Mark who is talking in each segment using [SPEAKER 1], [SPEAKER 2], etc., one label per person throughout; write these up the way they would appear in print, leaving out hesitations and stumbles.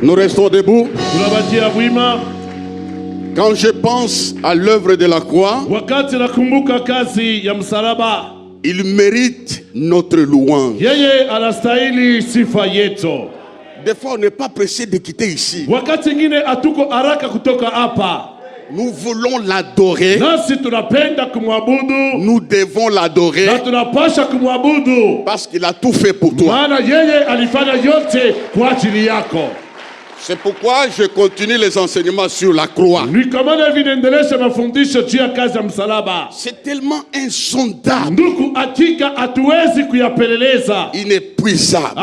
[SPEAKER 1] Nous restons debout. Quand je pense à l'œuvre de la croix, il mérite notre louange. Des fois, on n'est pas pressé de quitter ici. Nous voulons l'adorer. Nous devons l'adorer parce qu'il a tout fait pour toi. C'est pourquoi je continue les enseignements sur la croix. C'est tellement insondable, inépuisable.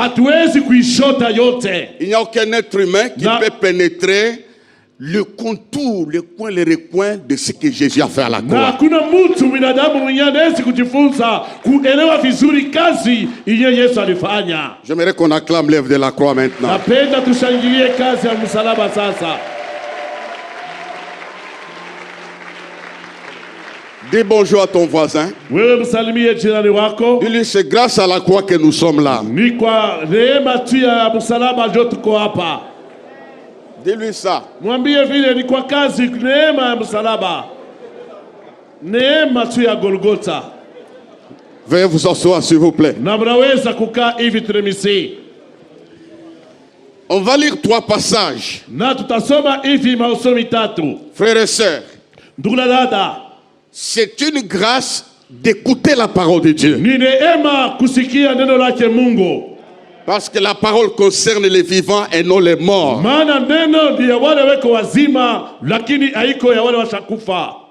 [SPEAKER 1] Il n'y a aucun être humain qui peut pénétrer le contour, le coin, les recoins de ce que Jésus a fait à la croix. J'aimerais qu'on acclame l'œuvre de la croix maintenant. Dis bonjour à ton voisin. Dis-lui, c'est grâce à la croix que nous sommes là. Dis-lui ça. Veuillez vous asseoir s'il vous plaît. On va lire 3 passages. Frères et sœurs, c'est une grâce d'écouter la parole de Dieu. Parce que la parole concerne les vivants et non les morts.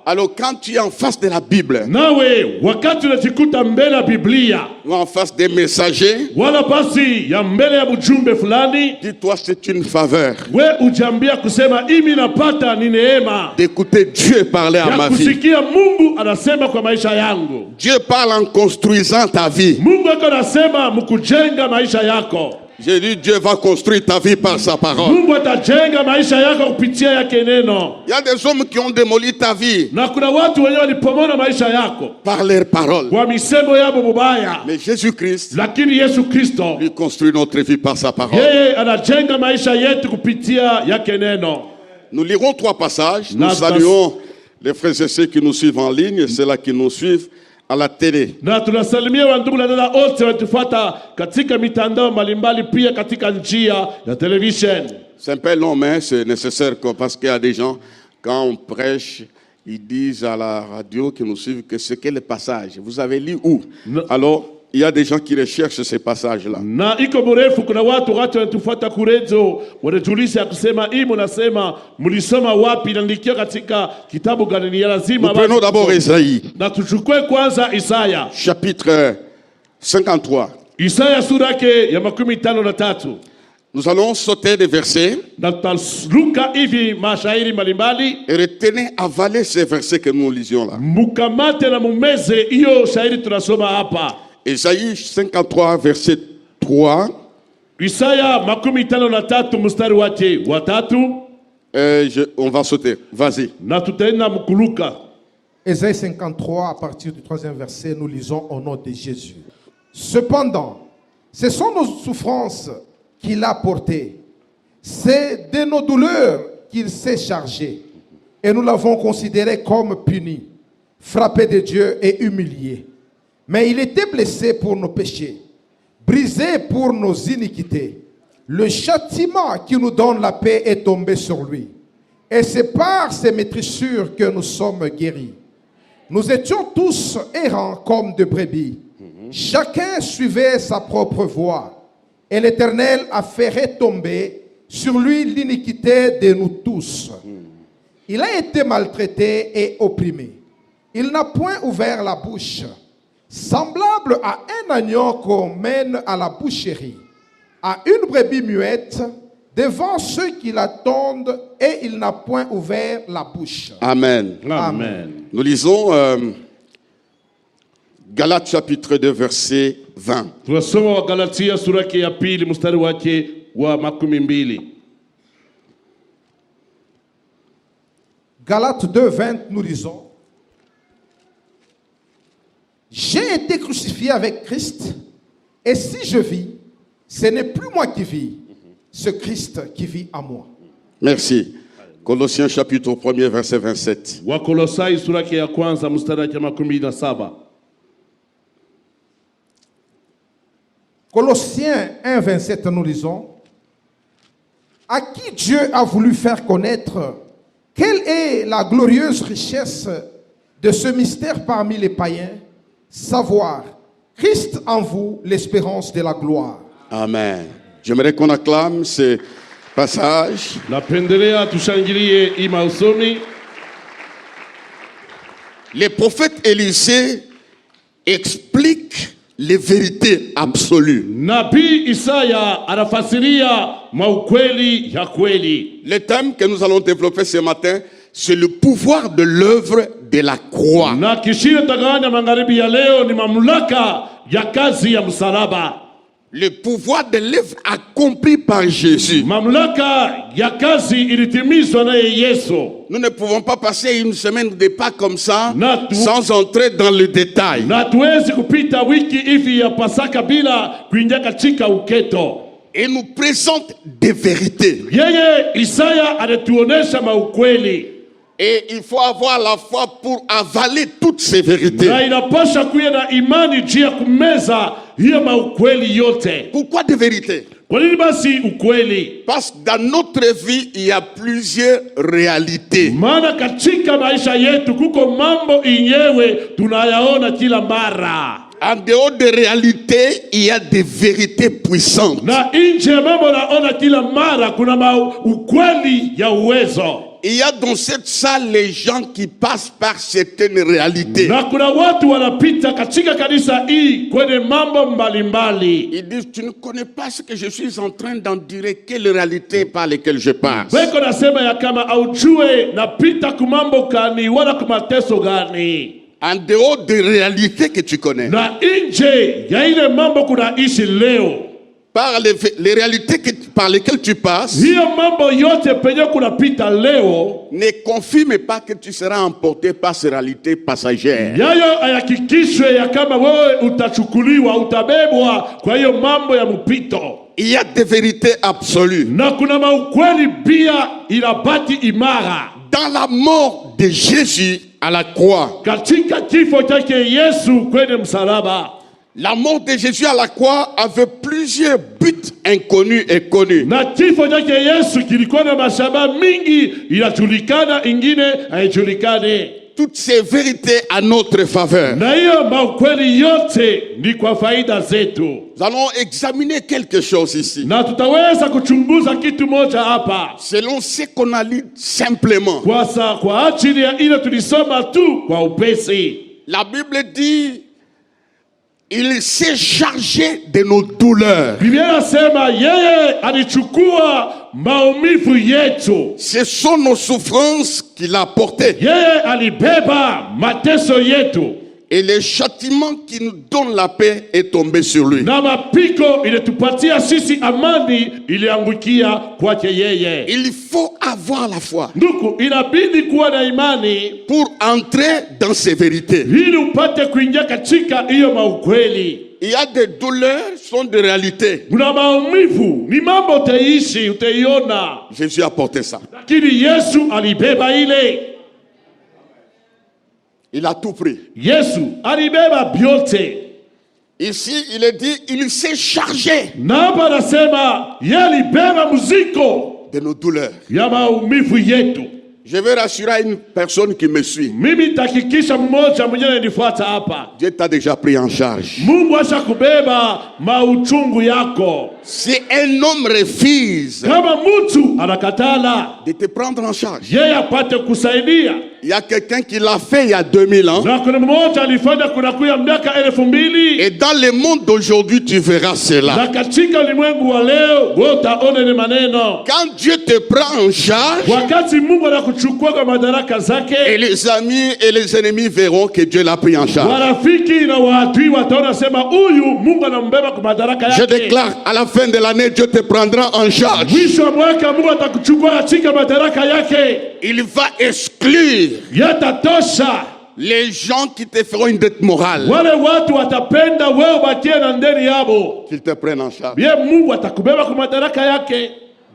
[SPEAKER 1] Alors quand tu es en face de la Bible, ou en face des messagers, dis-toi c'est une faveur d'écouter Dieu parler à ma vie. Dieu parle en construisant ta vie. J'ai dit Dieu va construire ta vie par sa parole. Il y a des hommes qui ont démoli ta vie par leur parole. Mais Jésus-Christ lui construit notre vie par sa parole. Nous lirons 3 passages. Nous saluons les frères et sœurs qui nous suivent en ligne et ceux-là qui nous suivent à la télé. C'est un peu long, mais c'est nécessaire parce qu'il y a des gens, quand on prêche, ils disent à la radio qui nous suivent que c'est quel passage. Vous avez lu où? Alors, il y a des gens qui recherchent ces passages-là. Nous prenons d'abord Isaïe. Chapitre 53. Nous allons sauter des versets et retenez, avaler ces versets que nous lisions là. Isaïe 53, verset 3. On va sauter. Vas-y.
[SPEAKER 2] Isaïe 53, à partir du 3e verset, nous lisons au nom de Jésus. Cependant, ce sont nos souffrances qu'il a portées. C'est de nos douleurs qu'il s'est chargé. Et nous l'avons considéré comme puni, frappé de Dieu et humilié. Mais il était blessé pour nos péchés, brisé pour nos iniquités. Le châtiment qui nous donne la paix est tombé sur lui. Et c'est par ses meurtrissures que nous sommes guéris. Nous étions tous errants comme de brebis. Chacun suivait sa propre voie. Et l'Éternel a fait retomber sur lui l'iniquité de nous tous. Il a été maltraité et opprimé. Il n'a point ouvert la bouche. Semblable à un agneau qu'on mène à la boucherie, à une brebis muette, devant ceux qui l'attendent, et il n'a point ouvert la bouche.
[SPEAKER 1] Amen.
[SPEAKER 3] Amen.
[SPEAKER 1] Nous lisons Galates chapitre 2 verset 20.
[SPEAKER 2] Galates 2, 20, nous lisons. J'ai été crucifié avec Christ, et si je vis, ce n'est plus moi qui vis, ce Christ qui vit en moi.
[SPEAKER 1] Merci. Colossiens chapitre 1er, verset 27.
[SPEAKER 3] Wakolosai sura ya kwanza mstari wa 17.
[SPEAKER 2] Colossiens 1, 27, nous lisons. À qui Dieu a voulu faire connaître quelle est la glorieuse richesse de ce mystère parmi les païens, savoir Christ en vous, l'espérance de la gloire.
[SPEAKER 1] Amen. J'aimerais qu'on acclame ce passage.
[SPEAKER 3] Napendelea tushangilie hii mausoni.
[SPEAKER 1] Le prophète Élisée explique les vérités absolues.
[SPEAKER 3] Nabii Isaya anafasiria maukweli ya kweli.
[SPEAKER 1] Le thème que nous allons développer ce matin, c'est le pouvoir de l'œuvre de la croix.
[SPEAKER 3] Na kishio taganya magharibi ya leo ni mamlaka ya kazi ya msalaba.
[SPEAKER 1] Le pouvoir de l'œuvre accomplie par Jésus.
[SPEAKER 3] Mamlaka ya kazi ilitimizwa naye Yesu.
[SPEAKER 1] Nous ne pouvons pas passer une semaine de pas comme ça
[SPEAKER 3] Natu.
[SPEAKER 1] sans entrer dans le détail.
[SPEAKER 3] Na tuwezi kupita wiki hivi ya Pasaka bila kuingia katika uketo.
[SPEAKER 1] Et nous présente des vérités.
[SPEAKER 3] Yeye Isaya anatuonesha maukweli.
[SPEAKER 1] Et il faut avoir la foi pour avaler toutes ces vérités.
[SPEAKER 3] Na inapasha kuwa na imani juu ya kumeza hiyo maukweli yote.
[SPEAKER 1] Pourquoi des vérités?
[SPEAKER 3] Kwa nini basi ukweli?
[SPEAKER 1] Parce que dans notre vie, il y a plusieurs réalités.
[SPEAKER 3] Maana katika maisha yetu kuko mambo yenyewe tunayaona kila mara.
[SPEAKER 1] En dehors des réalités, il y a des vérités puissantes.
[SPEAKER 3] Na nje ya mambo naona kila mara kuna ukweli ya uwezo.
[SPEAKER 1] Il y a dans cette salle les gens qui passent par certaines réalités.
[SPEAKER 3] Na kuna watu wanapita katika kanisa hii kwenye mambo mbalimbali.
[SPEAKER 1] Ils disent, tu ne connais pas ce que je suis en train d'endurer, quelle réalité par lesquelles je passe.
[SPEAKER 3] Weko nasema ya kama aujue napita kumambo gani wala kumateso gani.
[SPEAKER 1] En dehors des réalités que tu connais.
[SPEAKER 3] Na nje ya ile mambo kunaishi leo.
[SPEAKER 1] Par les réalités par lesquelles tu passes,
[SPEAKER 3] hiyo mambo yote penye kunapita leo,
[SPEAKER 1] ne confirme pas que tu seras emporté par ces réalités passagères.
[SPEAKER 3] yayo ayakikishwe ya kama wewe utachukuliwa, utabebwa kwa hiyo mambo ya mpito.
[SPEAKER 1] Il y a des vérités absolues.
[SPEAKER 3] Na kuna maukweli pia inabaki imara.
[SPEAKER 1] Dans la mort de Jésus à la croix,
[SPEAKER 3] Katika kifo chake Yesu kwenye msalaba,
[SPEAKER 1] la mort de Jésus à la croix avait plusieurs buts inconnus et connus.
[SPEAKER 3] na kifo chake Yesu kilikuwa na mashaba mingi, inajulikana ingine haijulikane.
[SPEAKER 1] Toutes ces vérités à notre faveur.
[SPEAKER 3] Na hiyo maukweli yote ni kwa faida zetu.
[SPEAKER 1] Nous allons examiner quelque chose ici.
[SPEAKER 3] Na tutaweza kuchunguza kitu moja hapa.
[SPEAKER 1] Selon ce qu'on a lu simplement.
[SPEAKER 3] Kwa ajili ya ile tulisoma tu kwa upesi.
[SPEAKER 1] La Bible dit, il s'est chargé de nos douleurs.
[SPEAKER 3] Biblia inasema yeye alichukua maumivu yetu.
[SPEAKER 1] Ce sont nos souffrances qu'il a portées.
[SPEAKER 3] Yeye alibeba mateso yetu.
[SPEAKER 1] Et le châtiment qui nous donne la paix est tombé sur lui.
[SPEAKER 3] Na mapiko ilitupatia sisi amani iliangukia kwake yeye.
[SPEAKER 1] Il faut avoir la foi
[SPEAKER 3] Ndugu, inabidi kuwa na imani
[SPEAKER 1] pour entrer dans ces vérités.
[SPEAKER 3] ili upate kuingia katika hiyo maukweli.
[SPEAKER 1] Il y a des douleurs, sont des réalités.
[SPEAKER 3] Kuna maumivu, ni mambo utaishi, utaiona.
[SPEAKER 1] Jésus a porté ça.
[SPEAKER 3] Lakini Yesu alibeba ile.
[SPEAKER 1] Il a tout pris.
[SPEAKER 3] Yesu alibeba vyote.
[SPEAKER 1] Ici, il est dit, il s'est chargé
[SPEAKER 3] Na hapa anasema yeye alibeba mzigo
[SPEAKER 1] de nos douleurs.
[SPEAKER 3] ya maumivu yetu.
[SPEAKER 1] Je vais rassurer une personne qui me suit.
[SPEAKER 3] Mimi takikisha mmoja mwenye ananifuata hapa.
[SPEAKER 1] Dieu t'a déjà pris en charge.
[SPEAKER 3] Mungu ashakubeba mauchungu yako.
[SPEAKER 1] Si un homme refuse
[SPEAKER 3] Kama mtu anakatala
[SPEAKER 1] de te prendre en charge,
[SPEAKER 3] yeye apate kusaidia.
[SPEAKER 1] il y a quelqu'un qui l'a fait il y a 2000 ans.
[SPEAKER 3] Na kuna mmoja alifanya kunakuya miaka 2000.
[SPEAKER 1] Et dans le monde d'aujourd'hui, tu verras cela.
[SPEAKER 3] Na katika ulimwengu wa leo utaona ni maneno.
[SPEAKER 1] Quand Dieu te prend en charge,
[SPEAKER 3] Wakati Mungu anakuchukua kwa madaraka zake,
[SPEAKER 1] et les amis et les ennemis verront que Dieu l'a pris en charge.
[SPEAKER 3] warafiki na waadui wataona sema huyu Mungu anambeba kwa madaraka
[SPEAKER 1] Je
[SPEAKER 3] yake.
[SPEAKER 1] déclare, à la fin de l'année, Dieu te prendra en charge.
[SPEAKER 3] Mwisho wa mwaka Mungu atakuchukua katika madaraka yake.
[SPEAKER 1] Il va exclure
[SPEAKER 3] Yatatosha
[SPEAKER 1] les gens qui te feront une dette morale,
[SPEAKER 3] wale watu watapenda wewe ubakie na ndeni yabo.
[SPEAKER 1] qu'ils te prennent en charge.
[SPEAKER 3] Ye Mungu atakubeba kwa madaraka yake.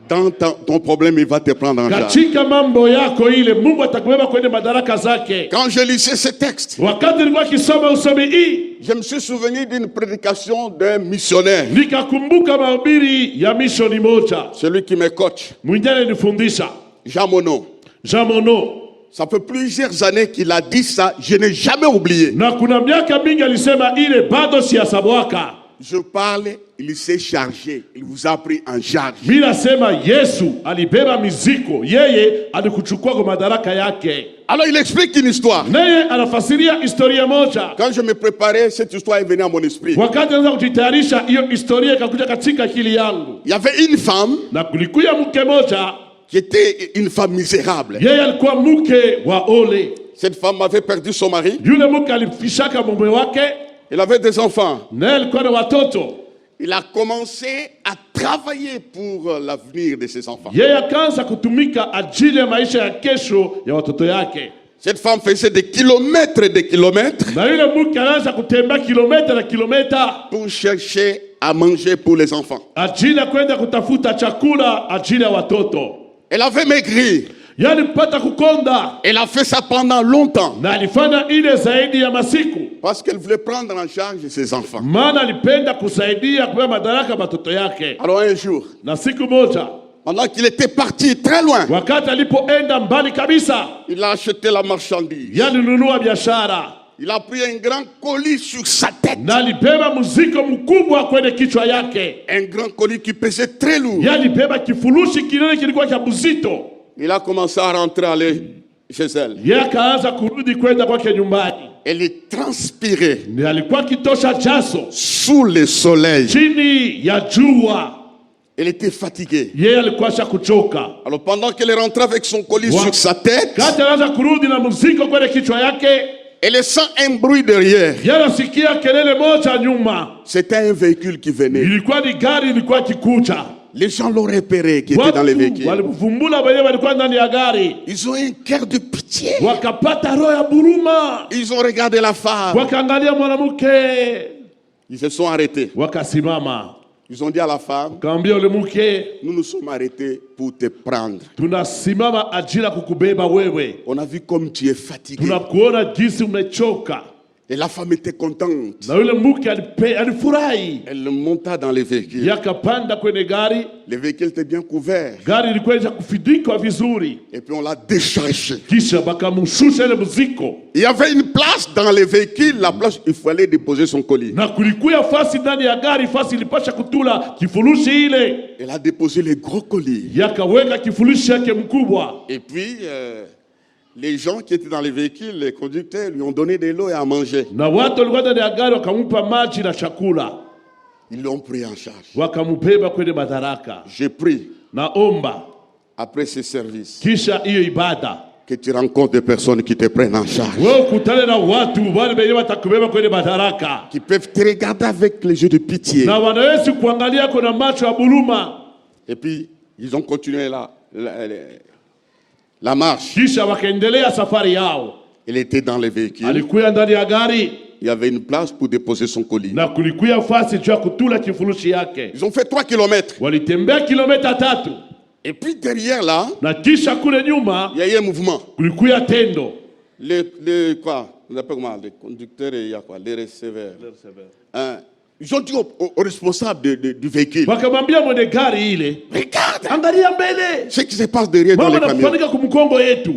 [SPEAKER 1] dans ton problème, il va te prendre en charge.
[SPEAKER 3] Katika mambo yako ile Mungu atakubeba kwenye madaraka zake.
[SPEAKER 1] Quand je lisais ce texte,
[SPEAKER 3] Wakati nilikuwa kisoma usomi hii,
[SPEAKER 1] je me suis souvenu d'une prédication d'un missionnaire,
[SPEAKER 3] nikakumbuka mahubiri ya mishoni moja.
[SPEAKER 1] celui qui me coach,
[SPEAKER 3] Mwingine nifundisha,
[SPEAKER 1] Jean Monod.
[SPEAKER 3] Jean Monod.
[SPEAKER 1] Ça fait plusieurs années qu'il a dit ça, je n'ai jamais oublié.
[SPEAKER 3] Na kuna miaka mingi alisema ile bado siyasabwaka.
[SPEAKER 1] Je parle, il s'est chargé, il vous a pris en charge.
[SPEAKER 3] Mimi nasema Yesu alibeba miziko, yeye alikuchukua kwa madaraka yake.
[SPEAKER 1] Alors il explique une histoire.
[SPEAKER 3] Naye anafasiria historia moja.
[SPEAKER 1] Quand je me préparais, cette histoire est venue à mon esprit.
[SPEAKER 3] Wakati naanza kujitayarisha, hiyo historia ikakuja katika akili yangu.
[SPEAKER 1] Il y avait une femme
[SPEAKER 3] Na kulikuya mke moja,
[SPEAKER 1] qui était une femme misérable.
[SPEAKER 3] yeye alikuwa mke wa ole.
[SPEAKER 1] Cette femme avait perdu son mari,
[SPEAKER 3] Yule mke alifishaka mume wake,
[SPEAKER 1] elle avait des enfants.
[SPEAKER 3] naye alikuwa na watoto.
[SPEAKER 1] Il a commencé à travailler pour l'avenir de ses enfants.
[SPEAKER 3] Yeye akaanza kutumika ajili ya maisha ya kesho ya watoto yake.
[SPEAKER 1] Cette femme faisait des kilomètres et des kilomètres
[SPEAKER 3] Na yule mke anaanza kutembea kilomita na kilomita
[SPEAKER 1] pour chercher à manger pour les enfants.
[SPEAKER 3] ajili ya kwenda kutafuta chakula ajili ya watoto.
[SPEAKER 1] Elle avait maigri.
[SPEAKER 3] Yani mpata kukonda,
[SPEAKER 1] Elle a fait ça pendant longtemps
[SPEAKER 3] na alifanya ile zaidi ya masiku,
[SPEAKER 1] parce qu'elle voulait prendre en charge ses enfants.
[SPEAKER 3] maana alipenda kusaidia kubeba madaraka watoto yake.
[SPEAKER 1] Alors un jour,
[SPEAKER 3] Na siku moja,
[SPEAKER 1] pendant qu'il était parti très loin,
[SPEAKER 3] wakati alipoenda mbali kabisa,
[SPEAKER 1] il a acheté la marchandise.
[SPEAKER 3] yalinunua biashara,
[SPEAKER 1] Il a pris un grand colis sur sa tête.
[SPEAKER 3] na alibeba mzigo mkubwa kwenye kichwa yake.
[SPEAKER 1] Un grand colis qui pesait très lourd.
[SPEAKER 3] Yalibeba kifurushi kinene kilikuwa cha buzito.
[SPEAKER 1] Il a commencé à rentrer, aller chez elle.
[SPEAKER 3] Yeye akaanza kurudi kwenda kwake nyumbani.
[SPEAKER 1] Elle transpirait
[SPEAKER 3] Ni alikuwa kitosha jaso
[SPEAKER 1] sous le soleil.
[SPEAKER 3] chini ya jua.
[SPEAKER 1] Elle était fatiguée.
[SPEAKER 3] Yeye alikuwa kuchoka.
[SPEAKER 1] Alors pendant qu'elle rentrait avec son colis sur sa tête,
[SPEAKER 3] Kati anaanza kurudi na mzigo kwenye kichwa yake,
[SPEAKER 1] elle sent un bruit derrière.
[SPEAKER 3] yeye anasikia kelele moja nyuma.
[SPEAKER 1] C'était un véhicule qui venait.
[SPEAKER 3] Ilikuwa ni gari ilikuwa kikuja.
[SPEAKER 1] Les gens l'ont repéré qui était dans le véhicule.
[SPEAKER 3] Walivumbula wenyewe walikuwa ndani ya gari.
[SPEAKER 1] Ils ont un cœur de pitié.
[SPEAKER 3] Wakapata roho ya buruma.
[SPEAKER 1] Ils ont regardé la femme.
[SPEAKER 3] Wakaangalia mwanamke.
[SPEAKER 1] Ils se sont arrêtés.
[SPEAKER 3] Wakasimama.
[SPEAKER 1] Ils ont dit à la femme,
[SPEAKER 3] Kaambia yule mke,
[SPEAKER 1] nous nous sommes arrêtés pour te prendre.
[SPEAKER 3] tunasimama ajili ya kukubeba wewe.
[SPEAKER 1] On a vu comme tu es fatigué.
[SPEAKER 3] Tunakuona jinsi umechoka.
[SPEAKER 1] Et la femme était contente.
[SPEAKER 3] Na yule mke alifurahi.
[SPEAKER 1] Elle monta dans le véhicule.
[SPEAKER 3] Yakapanda kwenye gari.
[SPEAKER 1] Le véhicule était bien couvert.
[SPEAKER 3] Gari ilikuwa kufidikwa vizuri.
[SPEAKER 1] Et puis on l'a déchargé.
[SPEAKER 3] Kisha bakamshusha ile mzigo.
[SPEAKER 1] Il y avait une place dans le véhicule, la place où il fallait déposer son colis.
[SPEAKER 3] Na kulikuwa fasi ndani ya gari, fasi ilipasha kutula kifurushi ile.
[SPEAKER 1] Elle a déposé les gros colis.
[SPEAKER 3] Yakaweka kifurushi yake mkubwa.
[SPEAKER 1] Et puis les gens qui étaient dans les véhicules, les conducteurs, lui ont donné de l'eau et à manger.
[SPEAKER 3] Na watu walikuwa ndani ya gari wakampa maji na chakula.
[SPEAKER 1] Ils l'ont pris en charge.
[SPEAKER 3] Wakamubeba kwenye madaraka.
[SPEAKER 1] J'ai pris,
[SPEAKER 3] Naomba
[SPEAKER 1] après ce service,
[SPEAKER 3] kisha hiyo ibada,
[SPEAKER 1] que tu rencontres des personnes qui te prennent en charge.
[SPEAKER 3] wewe ukutane na watu wale wenyewe watakubeba kwenye madaraka.
[SPEAKER 1] Qui peuvent te regarder avec les yeux de pitié.
[SPEAKER 3] Na wanaweza kuangalia kwa macho ya buluma.
[SPEAKER 1] Et puis, ils ont continué la marche.
[SPEAKER 3] Kisha wakaendelea safari yao.
[SPEAKER 1] Il était dans le véhicule.
[SPEAKER 3] Alikuwa ndani ya gari.
[SPEAKER 1] Il y avait une place pour déposer son colis.
[SPEAKER 3] Na kulikuwa fasi juu ya kutula kifurushi yake.
[SPEAKER 1] Ils ont fait 3 kilomètres.
[SPEAKER 3] Walitembea kilomita 3.
[SPEAKER 1] Et puis derrière là,
[SPEAKER 3] Na kisha kule nyuma
[SPEAKER 1] il y a eu un mouvement.
[SPEAKER 3] kulikuwa tendo.
[SPEAKER 1] Quoi? On appelle comment? Les conducteurs et il y a quoi? Les receveurs. Hein? Ils ont dit au responsable du véhicule.
[SPEAKER 3] Wakamwambia mwenye gari ile,
[SPEAKER 1] Regarde
[SPEAKER 3] angalia mbele.
[SPEAKER 1] ce qui se passe derrière dans les
[SPEAKER 3] Mama
[SPEAKER 1] camions.
[SPEAKER 3] anafanyika kumkongo yetu.